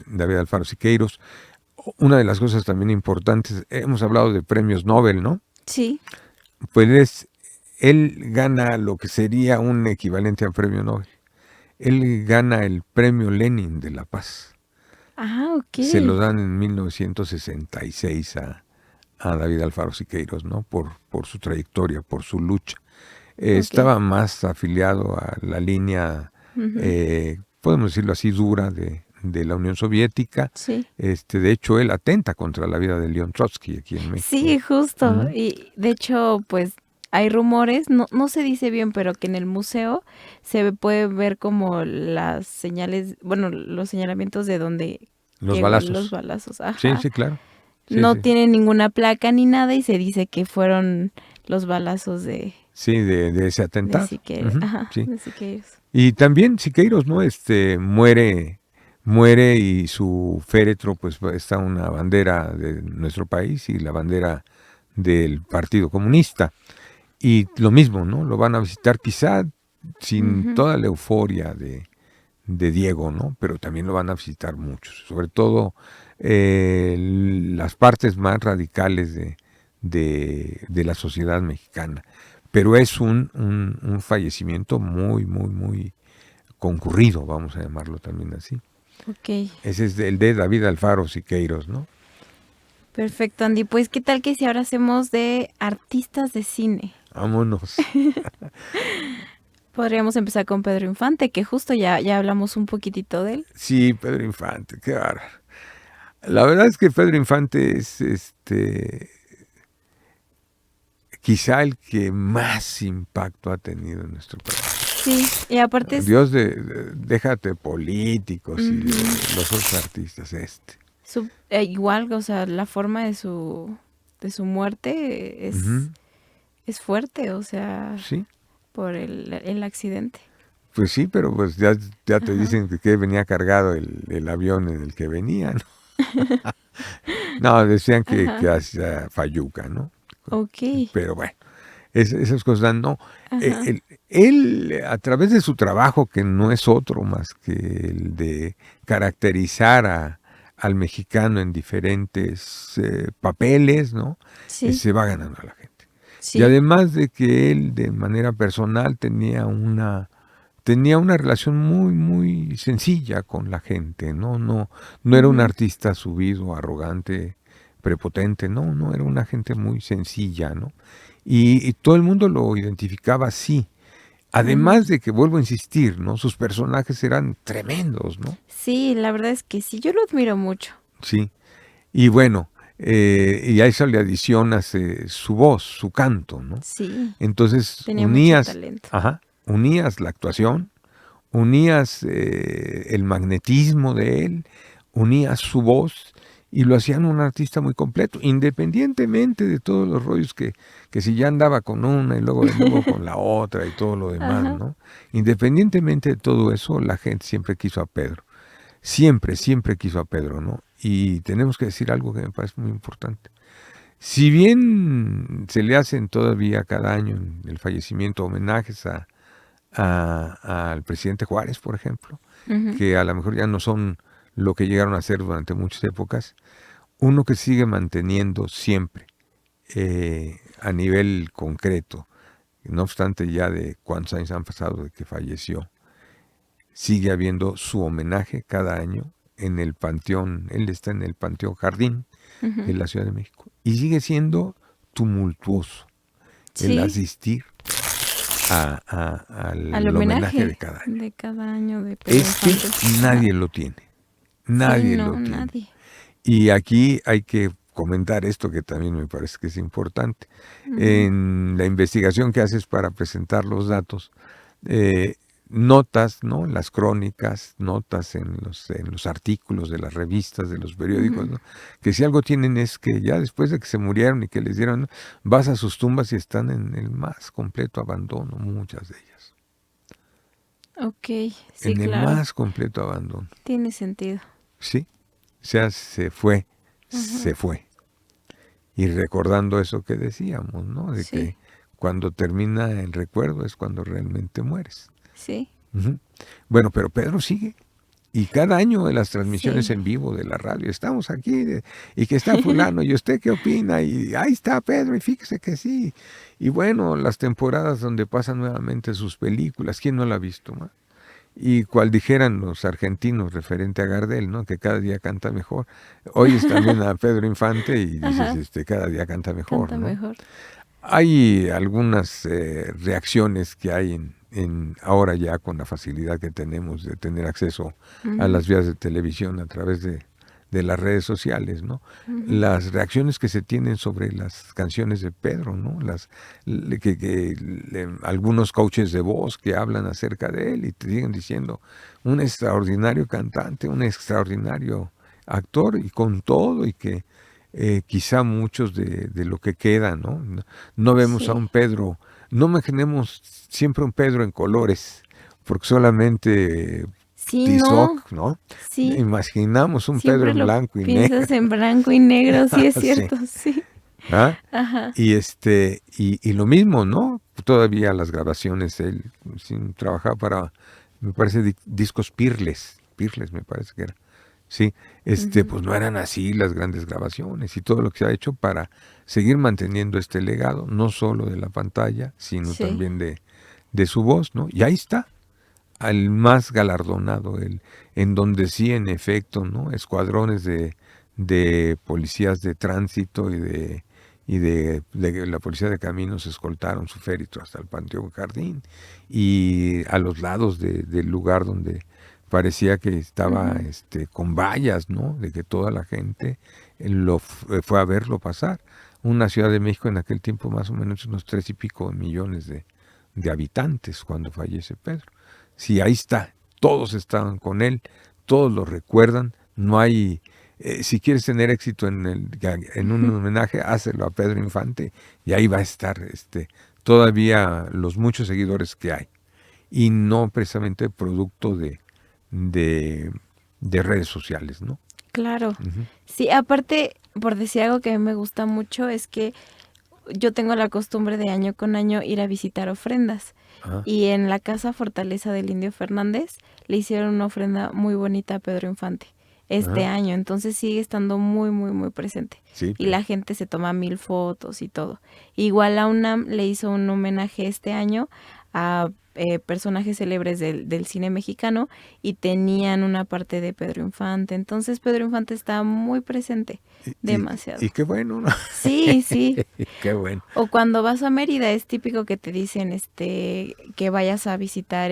David Alfaro Siqueiros. Una de las cosas también importantes, hemos hablado de premios Nobel, ¿no? Sí. Pues él gana lo que sería un equivalente a premio Nobel. Él gana el premio Lenin de la Paz. Ah, Se lo ok. dan en 1966 a David Alfaro Siqueiros, ¿no? Por su trayectoria, por su lucha. Ok. Estaba más afiliado a la línea, Ujú. podemos decirlo así, dura de la Unión Soviética. Sí. De hecho, él atenta contra la vida de León Trotsky aquí en México. Sí, justo. Ujú. Y de hecho, pues hay rumores, no se dice bien, pero que en el museo puede ver como las señales, bueno, los señalamientos de donde Los llegó los balazos. balazos. Sí, Ajá. sí, claro. Sí, No sí. tiene ninguna placa ni nada y se dice que fueron los balazos Sí, de ese de atentado. Siqueiros. Ujú, Ajá, sí. de Siqueiros. Y también Siqueiros, ¿no? Muere y su féretro, pues está una bandera de nuestro país y la bandera del Partido Comunista. Y lo mismo, ¿no? Lo van a visitar quizá sin Ujú. toda la euforia de Diego, ¿no? Pero también lo van a visitar muchos, sobre todo las partes más radicales de la sociedad mexicana. Pero es un fallecimiento muy concurrido, vamos a llamarlo también así. Ok, Ese es el de David Alfaro Siqueiros, ¿no? perfecto, Andy. Pues, ¿qué tal que si ahora hacemos de artistas de cine? Vámonos. Podríamos empezar con Pedro Infante, que justo ya hablamos un poquitito de él. Sí, Pedro Infante, qué bárbaro. La verdad es que Pedro Infante es quizá el que más impacto ha tenido en nuestro país. Sí, y aparte es Dios déjate políticos y ujú, los otros artistas, igual, o sea, la forma de su muerte Ujú, es fuerte, o sea, sí, por el accidente. Pues sí, pero pues ya te Ajá. dicen que venía cargado el avión en el que venía, ¿no? No, decían que Ajá. hacía Fayuca, ¿no? Ok. Pero bueno, esas cosas no. Eh, Ajá. él, él, a través de su trabajo, que no es otro más que el de caracterizar al mexicano en diferentes papeles, ¿no? Sí, Se va ganando a la gente. Y sí. además de que él de manera personal tenía una relación muy, muy sencilla con la gente, ¿no? No era un Ujú, artista subido, arrogante, prepotente, no, era una gente muy sencilla, ¿no? Y todo el mundo lo identificaba así. ujú. Además de que, vuelvo a insistir, ¿no? Sus personajes eran tremendos, ¿no? Sí, la verdad es que sí, yo lo admiro mucho. Sí. Y bueno, y a eso le adicionas su voz, su canto, ¿no? Sí, Entonces tenía mucho talento. unías la actuación, unías el magnetismo de él, unías su voz y lo hacían un artista muy completo, independientemente de todos los rollos que si ya andaba con una y luego de nuevo con la otra y todo lo demás, Ajá. ¿no? Independientemente de todo eso, la gente siempre quiso a Pedro, siempre, siempre quiso a Pedro, ¿no? Y tenemos que decir algo que me parece muy importante. Si bien se le hacen todavía cada año en el fallecimiento homenajes al presidente Juárez, por ejemplo, Ujú. que a lo mejor ya no son lo que llegaron a ser durante muchas épocas, uno que sigue manteniendo siempre a nivel concreto, no obstante ya de cuántos años han pasado de que falleció, sigue habiendo su homenaje cada año en el Panteón, él está en el Panteón Jardín de Ujú. la Ciudad de México, y sigue siendo tumultuoso el Sí, asistir al al homenaje de homenaje cada año. de cada año de Pedro Este Infante. Ajá. nadie lo tiene. Sí, Nadie no, lo tiene. nadie. Y aquí hay que comentar esto que también me parece que es importante. Ujú, En la investigación que haces para presentar los datos, eh, notas, ¿no? Las crónicas, notas en los artículos de las revistas, de los periódicos, ujú. ¿no? Que si algo tienen es que ya después de que se murieron y que les dieron, ¿no? Vas a sus tumbas y están en el más completo abandono, muchas de ellas. Ok, sí, En el claro. más completo abandono. Tiene sentido. Sí, o sea, se fue, Ajá. se fue. Y recordando eso que decíamos, ¿no? De Sí, que cuando termina el recuerdo es cuando realmente mueres. sí, Ujú. Bueno, pero Pedro sigue. Y cada año en las transmisiones sí. en vivo de la radio, estamos aquí y que está fulano, ¿y usted qué opina? Y ahí está Pedro, y fíjese que sí. Y bueno, las temporadas donde pasan nuevamente sus películas, ¿quién no la ha visto, ma? Y cual dijeran los argentinos referente a Gardel, ¿no? Que cada día canta mejor. Oyes también a Pedro Infante y dices, Ajá, cada día canta mejor, canta ¿no? mejor. Hay algunas reacciones que hay ahora ya con la facilidad que tenemos de tener acceso a Ujú, las vías de televisión a través de las redes sociales, ¿no? ujú. Las reacciones que se tienen sobre las canciones de Pedro, ¿no? Algunos coaches de voz que hablan acerca de él y te siguen diciendo un extraordinario cantante, un extraordinario actor y con todo y que quizá muchos de lo que queda, ¿no? No vemos a Sí, un Pedro, no imaginemos siempre un Pedro en colores, porque solamente sí, no, Tizoc, ¿no? sí. Imaginamos un Pedro Siempre en lo blanco y negro, piensas en blanco y negro, sí es sí, cierto, sí. ¿ah? Ajá, Y lo mismo, ¿no? Todavía las grabaciones, él trabajaba para, me parece, discos Pirles me parece que era. Sí, ujú, pues no eran así las grandes grabaciones y todo lo que se ha hecho para seguir manteniendo este legado, no solo de la pantalla, sino sí. también de su voz, ¿no? Y ahí está, al más galardonado, en donde sí, en efecto, ¿no? Escuadrones de policías de tránsito y de la policía de caminos escoltaron su féretro hasta el Panteón Jardín y a los lados del lugar donde parecía que estaba Ujú. con vallas, ¿no? De que toda la gente fue a verlo pasar. Una Ciudad de México en aquel tiempo más o menos unos 3 y pico millones de habitantes cuando fallece Pedro. Sí, ahí está, todos estaban con él, todos lo recuerdan, no hay, si quieres tener éxito en un homenaje, hácelo a Pedro Infante y ahí va a estar todavía los muchos seguidores que hay. y no precisamente producto de redes sociales, ¿no? Claro. Ujú. Sí, aparte, por decir algo que a mí me gusta mucho, es que yo tengo la costumbre de año con año ir a visitar ofrendas. Ajá. Y en la casa Fortaleza del Indio Fernández le hicieron una ofrenda muy bonita a Pedro Infante este Ajá. año. Entonces sigue estando muy, muy, muy presente. Sí, Y la gente se toma 1000 fotos y todo. Igual la UNAM le hizo un homenaje este año a personajes célebres del cine mexicano y tenían una parte de Pedro Infante. Entonces Pedro Infante está muy presente, demasiado. y qué bueno, ¿no? Sí, sí. Qué bueno. O cuando vas a Mérida es típico que te dicen que vayas a visitar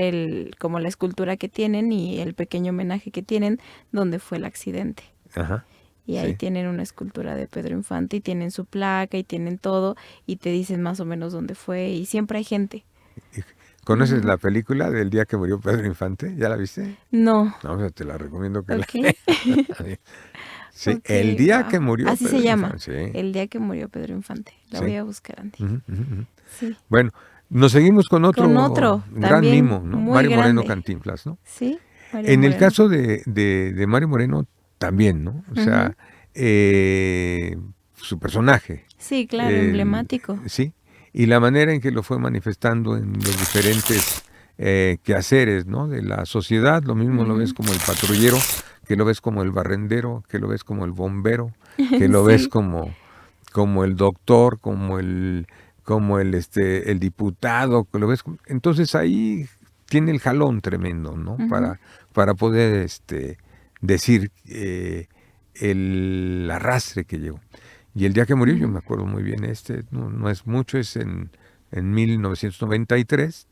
como la escultura que tienen y el pequeño homenaje que tienen donde fue el accidente. Ajá. Y ahí Sí. tienen una escultura de Pedro Infante y tienen su placa y tienen todo y te dicen más o menos dónde fue y siempre hay gente. ¿Conoces Ujú. la película del día que murió Pedro Infante? ¿Ya la viste? No, No, o sea, te la recomiendo que la ok, veas. Sí, ok, el día que wow. murió Así se Pedro llama, Infante. Sí, el día que murió Pedro Infante. La voy sí. a buscar, Andy. Ujú, ujú, ujú. Sí. Bueno, nos seguimos con Con otro otro, gran también mimo, ¿no? muy Mario Moreno grande. Cantinflas, ¿no? Sí, Mario En el Moreno. caso de Mario Moreno, también, ¿no? O sea, Ujú. su personaje, Sí, claro, emblemático. sí, y la manera en que lo fue manifestando en los diferentes quehaceres, ¿no? De la sociedad, lo mismo lo ves Ujú. como el patrullero, que lo ves como el barrendero, que lo ves como el bombero, que lo ves Sí. como el doctor, el diputado, que lo ves. Entonces ahí tiene el jalón tremendo, ¿no? Ujú. Para poder decir el arrastre que llevó. Y el día que murió, yo Ujú. me acuerdo muy bien, no es mucho, es en 1993.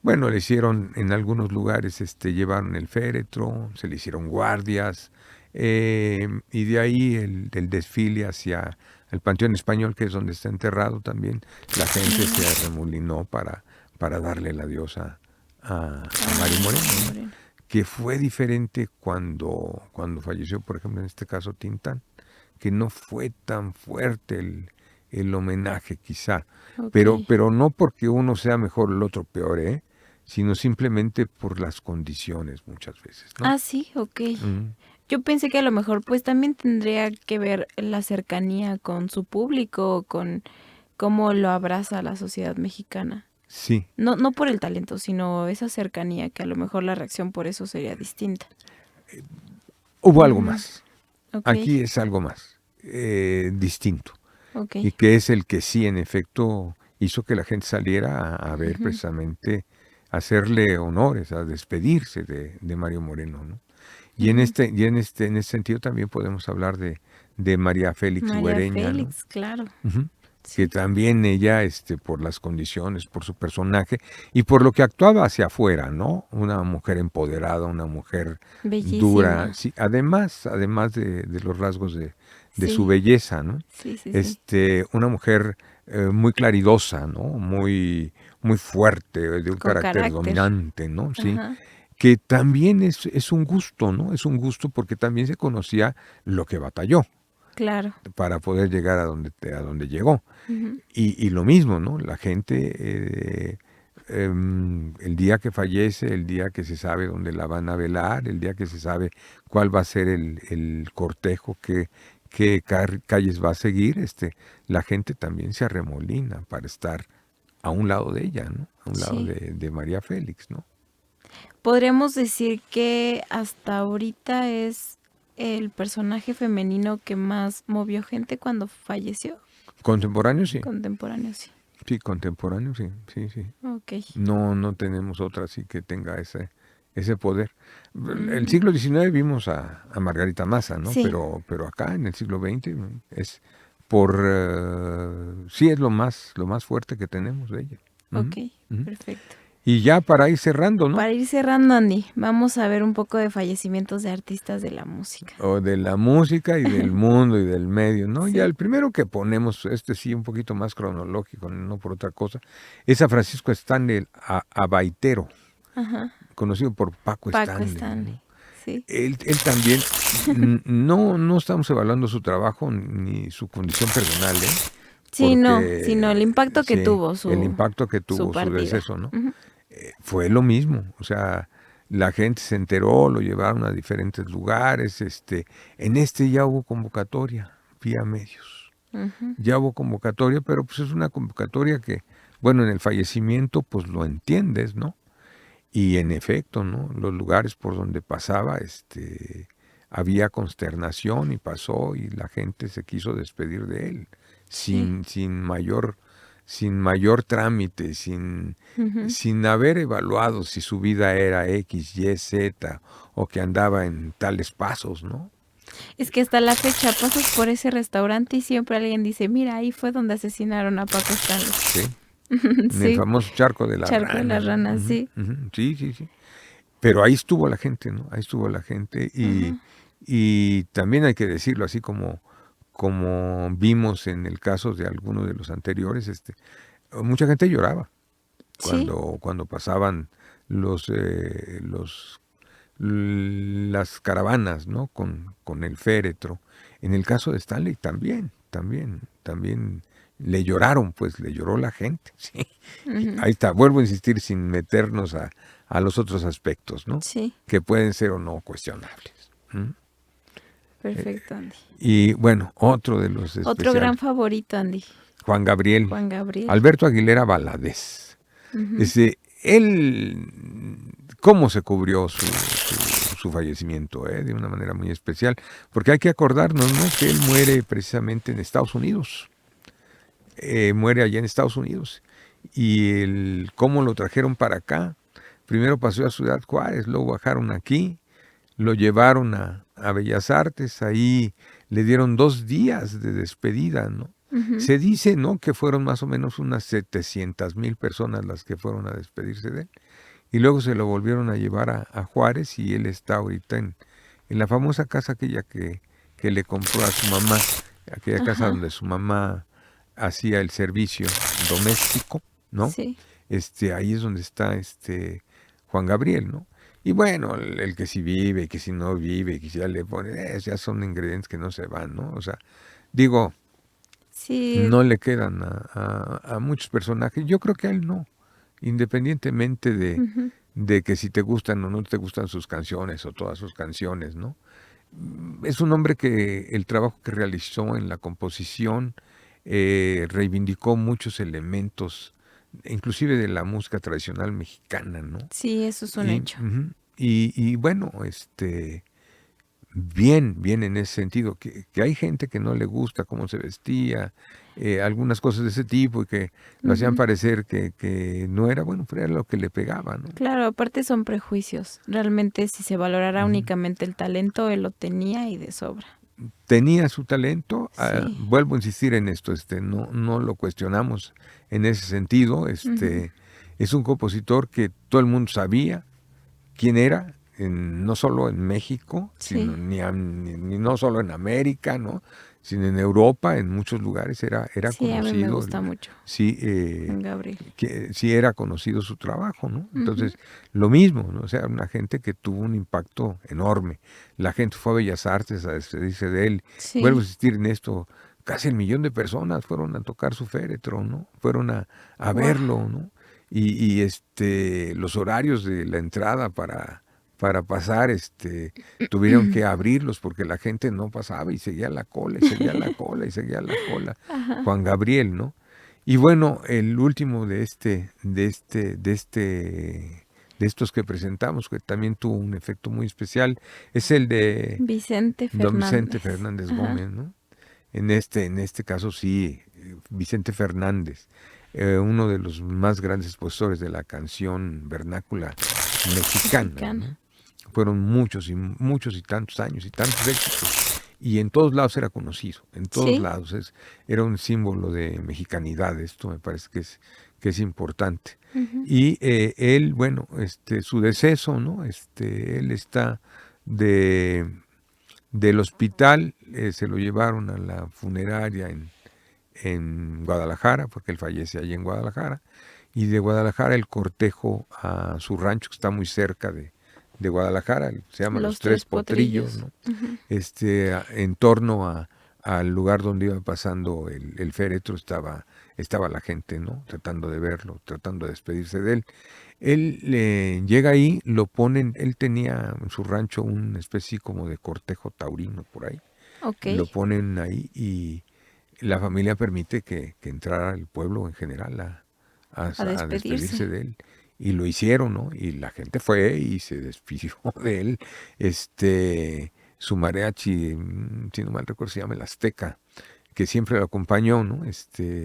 Bueno, le hicieron en algunos lugares, llevaron el féretro, se le hicieron guardias, y de ahí el desfile hacia el Panteón Español, que es donde está enterrado también. La gente se arremolinó para darle el adiós a Mario Moreno, Mario ¿no? Moreno. Que fue diferente cuando falleció, por ejemplo, en este caso Tintán, que no fue tan fuerte el homenaje quizá, Ok. pero no porque uno sea mejor, el otro peor, sino simplemente por las condiciones muchas veces, ¿no? Ah, sí, ok. Mm, Yo pensé que a lo mejor pues también tendría que ver la cercanía con su público, con cómo lo abraza la sociedad mexicana. sí, No, no por el talento, sino esa cercanía, que a lo mejor la reacción por eso sería distinta. hubo algo Ujú. más. Ok, Aquí es algo más, distinto, ok. y que es el que sí, en efecto, hizo que la gente saliera a ver Ujú. precisamente, a hacerle honores, a despedirse de Mario Moreno, ¿no? Y Ujú. en este sentido también podemos hablar de María Félix María Güereña, ¿no? Félix, claro. Ujú. Que Sí. también ella, por las condiciones, por su personaje y por lo que actuaba hacia afuera, ¿no? Una mujer empoderada, una mujer dura, Bellísima. sí, además de los rasgos de su Sí, belleza, ¿no? sí, sí, sí. Una mujer muy claridosa, ¿no? Muy fuerte, de un Con carácter carácter. dominante, ¿no? Sí, Ajá, que también es un gusto, ¿no? Es un gusto porque también se conocía lo que batalló claro. para poder llegar a donde llegó. Ujú. Y lo mismo, ¿no? La gente, el día que fallece, el día que se sabe dónde la van a velar, el día que se sabe cuál va a ser el cortejo, qué calles va a seguir, la gente también se arremolina para estar a un lado de ella, ¿no? A un lado Sí. de María Félix, ¿no? Podríamos decir que hasta ahorita es el personaje femenino que más movió gente cuando falleció. Contemporáneo, sí. Contemporáneo, sí. Sí, contemporáneo, sí, sí, sí. Ok. No tenemos otra así que tenga ese poder. El Mm, siglo XIX vimos a Margarita Massa, ¿no? sí, Pero acá en el siglo XX es sí es lo más fuerte que tenemos de ella. ok, Ujú, ujú. perfecto. Y ya para ir cerrando, ¿no? Para ir cerrando, Andy, vamos a ver un poco de fallecimientos de artistas de la música. O de la música y del mundo y del medio, ¿no? Ya Sí, el primero que ponemos, sí un poquito más cronológico, no por otra cosa, es a Francisco Stanley Abaitero, ajá. conocido por Paco Paco Stanley, Stanley, ¿no? sí. Él también, no estamos evaluando su trabajo ni su condición personal, Sí, no, sino el impacto que sí, tuvo el impacto que su tuvo su partida. deceso, ¿no? Ujú. Fue lo mismo, o sea, la gente se enteró, lo llevaron a diferentes lugares, en ya hubo convocatoria vía medios, Ujú. ya hubo convocatoria, pero pues es una convocatoria que, bueno, en el fallecimiento pues lo entiendes, ¿no? Y en efecto, ¿no? Los lugares por donde pasaba, había consternación y pasó y la gente se quiso despedir de él Sí. sin mayor trámite, Ujú. sin haber evaluado si su vida era X, Y, Z o que andaba en tales pasos, ¿no? Es que hasta la fecha pasas por ese restaurante y siempre alguien dice, mira, ahí fue donde asesinaron a Paco Stanley. Sí, en el Sí, famoso charco de las Charco de ranas, las ¿no? ranas, Ujú, sí. ujú, sí, sí, sí. Pero ahí estuvo la gente, ¿no? Ahí estuvo la gente Ujú. y también hay que decirlo, así como vimos en el caso de algunos de los anteriores, mucha gente lloraba Sí. cuando pasaban los, eh, los las caravanas, ¿no? Con el féretro. En el caso de Stanley también le lloraron, pues le lloró la gente, sí. Ujú. Ahí está, vuelvo a insistir sin meternos a los otros aspectos, ¿no? Sí, Que pueden ser o no cuestionables. ¿Mm? perfecto, Andy. Y bueno, otro de los Otro gran especiales, favorito, Andy. Juan Gabriel, Juan Gabriel. Alberto Aguilera Valadez. Ujú. Él, ¿cómo se cubrió su fallecimiento? De una manera muy especial, porque hay que acordarnos, ¿no? Que él muere precisamente en Estados Unidos, muere allá en Estados Unidos, y cómo lo trajeron para acá. Primero pasó a Ciudad Juárez, luego bajaron aquí, lo llevaron a Bellas Artes, ahí le dieron 2 días de despedida, ¿no? Ujú. Se dice, ¿no? Que fueron más o menos unas 700,000 personas las que fueron a despedirse de él. Y luego se lo volvieron a llevar a Juárez y él está ahorita en la famosa casa aquella que le compró a su mamá, aquella casa Ajá, donde su mamá hacía el servicio doméstico, ¿no? sí. Ahí es donde está Juan Gabriel, ¿no? Y bueno, el que si vive, que si no vive, que si ya le pone, ya son ingredientes que no se van, ¿no? O sea, digo, Sí. no le quedan a muchos personajes. Yo creo que a él no, independientemente Ujú. de que si te gustan o no te gustan sus canciones o todas sus canciones, ¿no? Es un hombre que el trabajo que realizó en la composición reivindicó muchos elementos, inclusive de la música tradicional mexicana, ¿no? Sí, eso es un Y, hecho. ujú, y bueno, bien en ese sentido, que hay gente que no le gusta cómo se vestía, algunas cosas de ese tipo y que lo hacían Ujú. parecer que no era bueno, pero era lo que le pegaba, ¿no? Claro, aparte son prejuicios. Realmente si se valorara Ujú. únicamente el talento, él lo tenía y de sobra. Tenía su talento, Sí. vuelvo a insistir en esto, no lo cuestionamos en ese sentido, Ujú. es un compositor que todo el mundo sabía quién era, no solo en México, sino Sí. ni no solo en América, ¿no? Sino en Europa, en muchos lugares era Sí, a mí me conocido, gusta mucho sí, Juan Gabriel. que sí era conocido su trabajo, ¿no? Ujú. Entonces, lo mismo, ¿no? O sea, una gente que tuvo un impacto enorme. La gente fue a Bellas Artes a despedirse de él. Vuelvo a Sí. insistir en esto, casi 1,000,000 de personas fueron a tocar su féretro, ¿no? Fueron a Wow. verlo, ¿no? Y los horarios de la entrada para pasar, tuvieron que abrirlos porque la gente no pasaba y seguía la cola, y seguía la cola, y seguía la cola. Ajá. Juan Gabriel, ¿no? Y bueno, el último de estos que presentamos, que también tuvo un efecto muy especial, es el de Vicente don Vicente Fernández. Fernández Ajá. Gómez, ¿no? En este caso sí, Vicente Fernández, uno de los más grandes expositores de la canción vernácula mexicana, Mexicana. ¿no? Fueron muchos y tantos años y tantos éxitos. Y en todos lados era conocido, en todos Sí. lados. Era un símbolo de mexicanidad, esto me parece que es importante. Ujú. Y él, bueno, su deceso, ¿no? Él está de, del hospital, se lo llevaron a la funeraria en Guadalajara, porque él fallece allí en Guadalajara, y de Guadalajara el cortejo a su rancho, que está muy cerca de Guadalajara, se llama Los Los Tres tres Potrillos, potrillos. ¿no? Ujú. En torno al lugar donde iba pasando el féretro estaba la gente, ¿no? Tratando de verlo, tratando de despedirse de él. Él llega ahí, lo ponen, él tenía en su rancho una especie como de cortejo taurino por ahí. Ok. Lo ponen ahí y la familia permite que entrara el pueblo en general A a despedirse. despedirse de él. Y lo hicieron, ¿no? Y la gente fue y se despidió de él. Su mariachi, si no mal recuerdo, se llama el Azteca, que siempre lo acompañó, ¿no?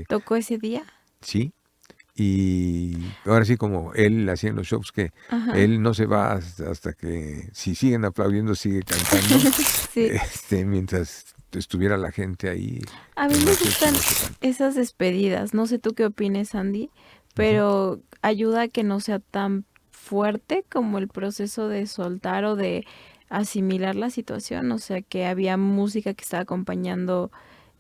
¿Tocó ese día? Sí. Y ahora sí, como él hacía en los shows, que Ajá. él no se va hasta que, si siguen aplaudiendo, sigue cantando, Sí. mientras estuviera la gente ahí, A mí el me mariachi gustan no se canta. esas despedidas. No sé tú qué opines, Andy, Ujú. pero ayuda a que no sea tan fuerte como el proceso de soltar o de asimilar la situación. O sea, que había música que estaba acompañando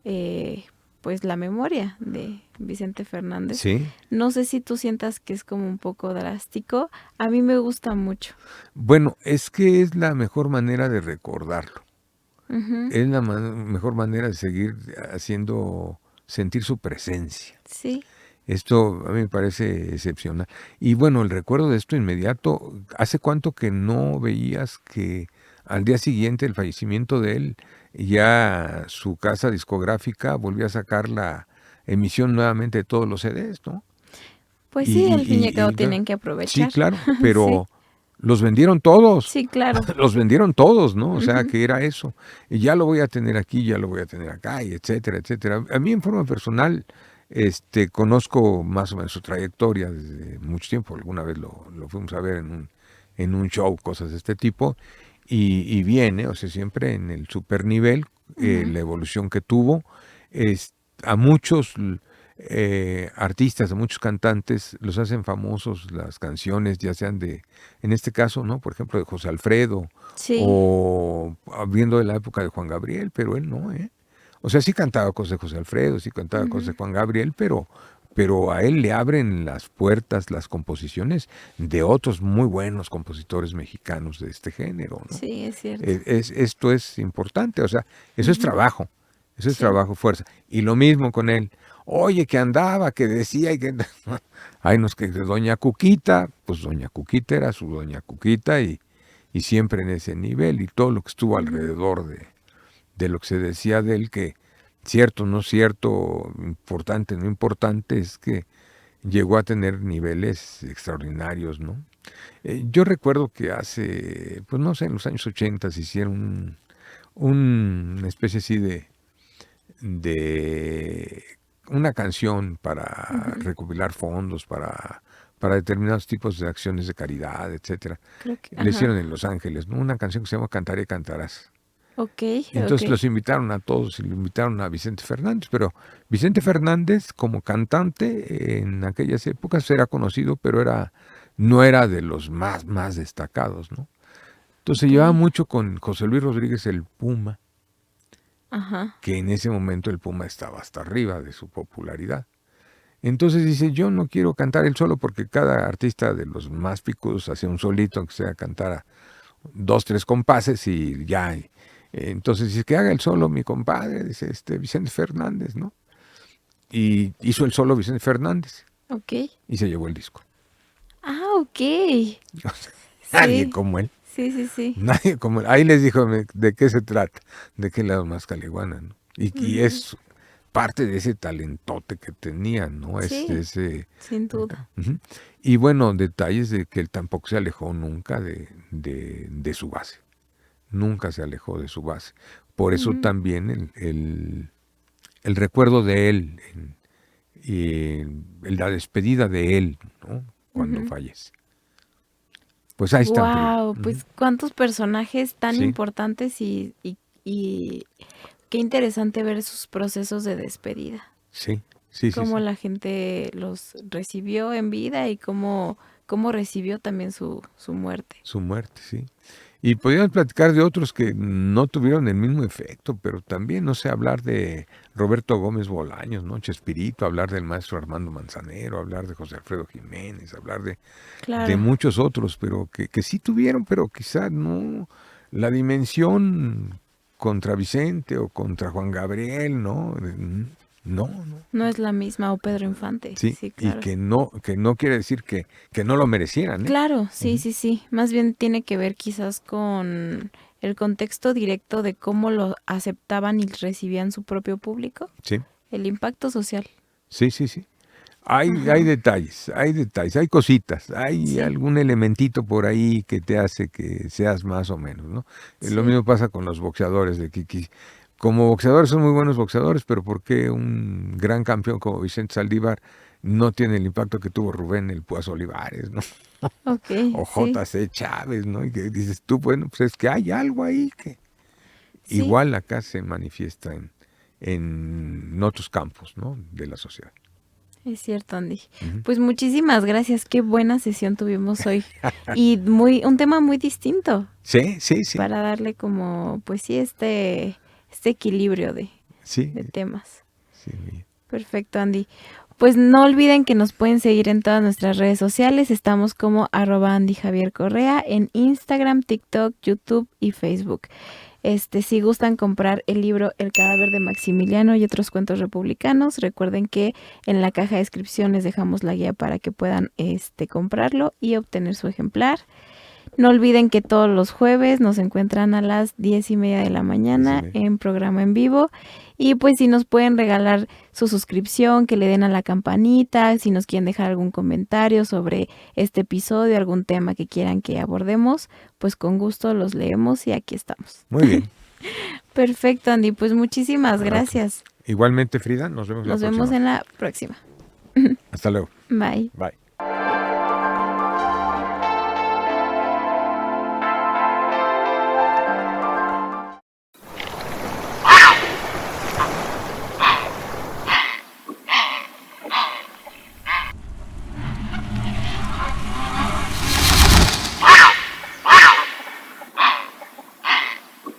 eh, pues la memoria de Vicente Fernández. Sí. No sé si tú sientas que es como un poco drástico. A mí me gusta mucho. Bueno, es que es la mejor manera de recordarlo. Ujú. Es la mejor manera de seguir haciendo sentir su presencia. Sí. Esto a mí me parece excepcional. Y bueno, el recuerdo de esto inmediato, ¿hace cuánto que no veías que al día siguiente del fallecimiento de él, ya su casa discográfica volvió a sacar la emisión nuevamente de todos los CDs, ¿no? Pues Y, sí, al fin y al cabo claro, tienen que sí, aprovechar. claro, Sí, pero los vendieron todos, sí, claro. los vendieron todos, ¿no? O sea, Ujú. que era eso. Y ya lo voy a tener aquí, ya lo voy a tener acá, y etcétera, etcétera. A mí en forma personal, conozco más o menos su trayectoria desde mucho tiempo. Alguna vez lo fuimos a ver en un show, cosas de este tipo. Y viene, o sea, siempre en el super nivel, Ujú. la evolución que tuvo. A muchos artistas, a muchos cantantes, los hacen famosos las canciones, ya sean en este caso, ¿no? Por ejemplo, de José Alfredo, Sí. o viendo de la época de Juan Gabriel, pero él no, ¿eh? O sea, sí cantaba cosas de José Alfredo, sí cantaba cosas de Ujú. Juan Gabriel, pero a él le abren las puertas, las composiciones de otros muy buenos compositores mexicanos de este género, ¿no? Sí, es cierto. Esto es importante, o sea, Ujú. eso es Sí. trabajo, fuerza. Y lo mismo con él. Oye, que andaba, que decía, y que... Ay, nos que Doña Cuquita, pues Doña Cuquita era su Doña Cuquita y siempre en ese nivel y todo lo que estuvo Ujú. alrededor de lo que se decía de él, que cierto, no cierto, importante, no importante, es que llegó a tener niveles extraordinarios, ¿no? Yo recuerdo que hace, pues no sé, en los años 80 se hicieron una especie así de una canción para Ujú. recopilar fondos para determinados tipos de acciones de caridad, etcétera. Creo que, Le ajá. hicieron en Los Ángeles, ¿no? Una canción que se llama Cantaré, cantarás. Ok, Y ok. entonces los invitaron a todos y lo invitaron a Vicente Fernández, pero Vicente Fernández como cantante en aquellas épocas era conocido, pero no era de los más destacados, ¿no? Entonces se Ok. llevaba mucho con José Luis Rodríguez el Puma, Ajá. que en ese momento el Puma estaba hasta arriba de su popularidad. Entonces dice, yo no quiero cantar él solo porque cada artista de los más picudos hacía un solito, que sea cantara dos, tres compases y ya. Entonces dice, que haga el solo mi compadre, dice Vicente Fernández, ¿no? Y hizo el solo Vicente Fernández Ok. y se llevó el disco. Ah, ok. Nadie Sí. como él, Sí, sí, sí. nadie como él. Ahí les dijo de qué se trata, de qué lado más caliguana, ¿no? Y Ujú. es parte de ese talentote que tenía, ¿no? Sí, sin duda. Ujú. Y bueno, detalles de que él tampoco se alejó nunca de su base. Nunca se alejó de su base. Por eso Ujú. también el recuerdo de él y la despedida de él, ¿no? Cuando Ujú. fallece. Pues ahí están, Frida. Wow, Ujú. pues cuántos personajes tan Sí, importantes y qué interesante ver sus procesos de despedida. sí, sí, sí, Cómo sí. la gente los recibió en vida y cómo recibió también su muerte. Su muerte, sí. Y podríamos platicar de otros que no tuvieron el mismo efecto, pero también, no sé, hablar de Roberto Gómez Bolaños, ¿no? Chespirito, hablar del maestro Armando Manzanero, hablar de José Alfredo Jiménez, hablar de Claro. muchos otros, pero que sí tuvieron, pero quizá no la dimensión contra Vicente o contra Juan Gabriel, ¿no? No, no. No es la misma, o Pedro Infante. Sí, Sí, claro. y que no quiere decir que no lo merecieran, ¿eh? Claro, sí, sí, sí. Más bien tiene que ver quizás con el contexto directo de cómo lo aceptaban y recibían su propio público. Sí, El impacto social. sí, sí, sí. Hay detalles, hay cositas, hay Sí. algún elementito por ahí que te hace que seas más o menos, ¿no? Sí. Lo mismo pasa con los boxeadores de Kiki. Como boxeadores son muy buenos boxeadores, pero ¿por qué un gran campeón como Vicente Saldívar no tiene el impacto que tuvo Rubén el Púas Olivares, ¿no? Ok, O sí. J.C. Chávez, ¿no? Y que dices tú, bueno, pues es que hay algo ahí que Sí. igual acá se manifiesta en otros campos, ¿no? De la sociedad. Es cierto, Andy. Pues muchísimas gracias. Qué buena sesión tuvimos hoy. Y un tema muy distinto. Sí, sí, sí. Para darle como, pues sí, este equilibrio de temas. Sí, bien. Perfecto, Andy. Pues no olviden que nos pueden seguir en todas nuestras redes sociales. Estamos como @AndyJavierCorrea en Instagram, TikTok, YouTube y Facebook. Si gustan comprar el libro El cadáver de Maximiliano y otros cuentos republicanos, recuerden que en la caja de descripción les dejamos la guía para que puedan comprarlo y obtener su ejemplar. No olviden que todos los jueves nos encuentran a las 10:30 de la mañana en programa en vivo. Y pues si nos pueden regalar su suscripción, que le den a la campanita, si nos quieren dejar algún comentario sobre este episodio, algún tema que quieran que abordemos, pues con gusto los leemos y aquí estamos. Muy bien. Perfecto, Andy. Pues muchísimas gracias. Igualmente, Frida, nos vemos la próxima. Nos vemos en la próxima. Hasta luego. Bye. Bye.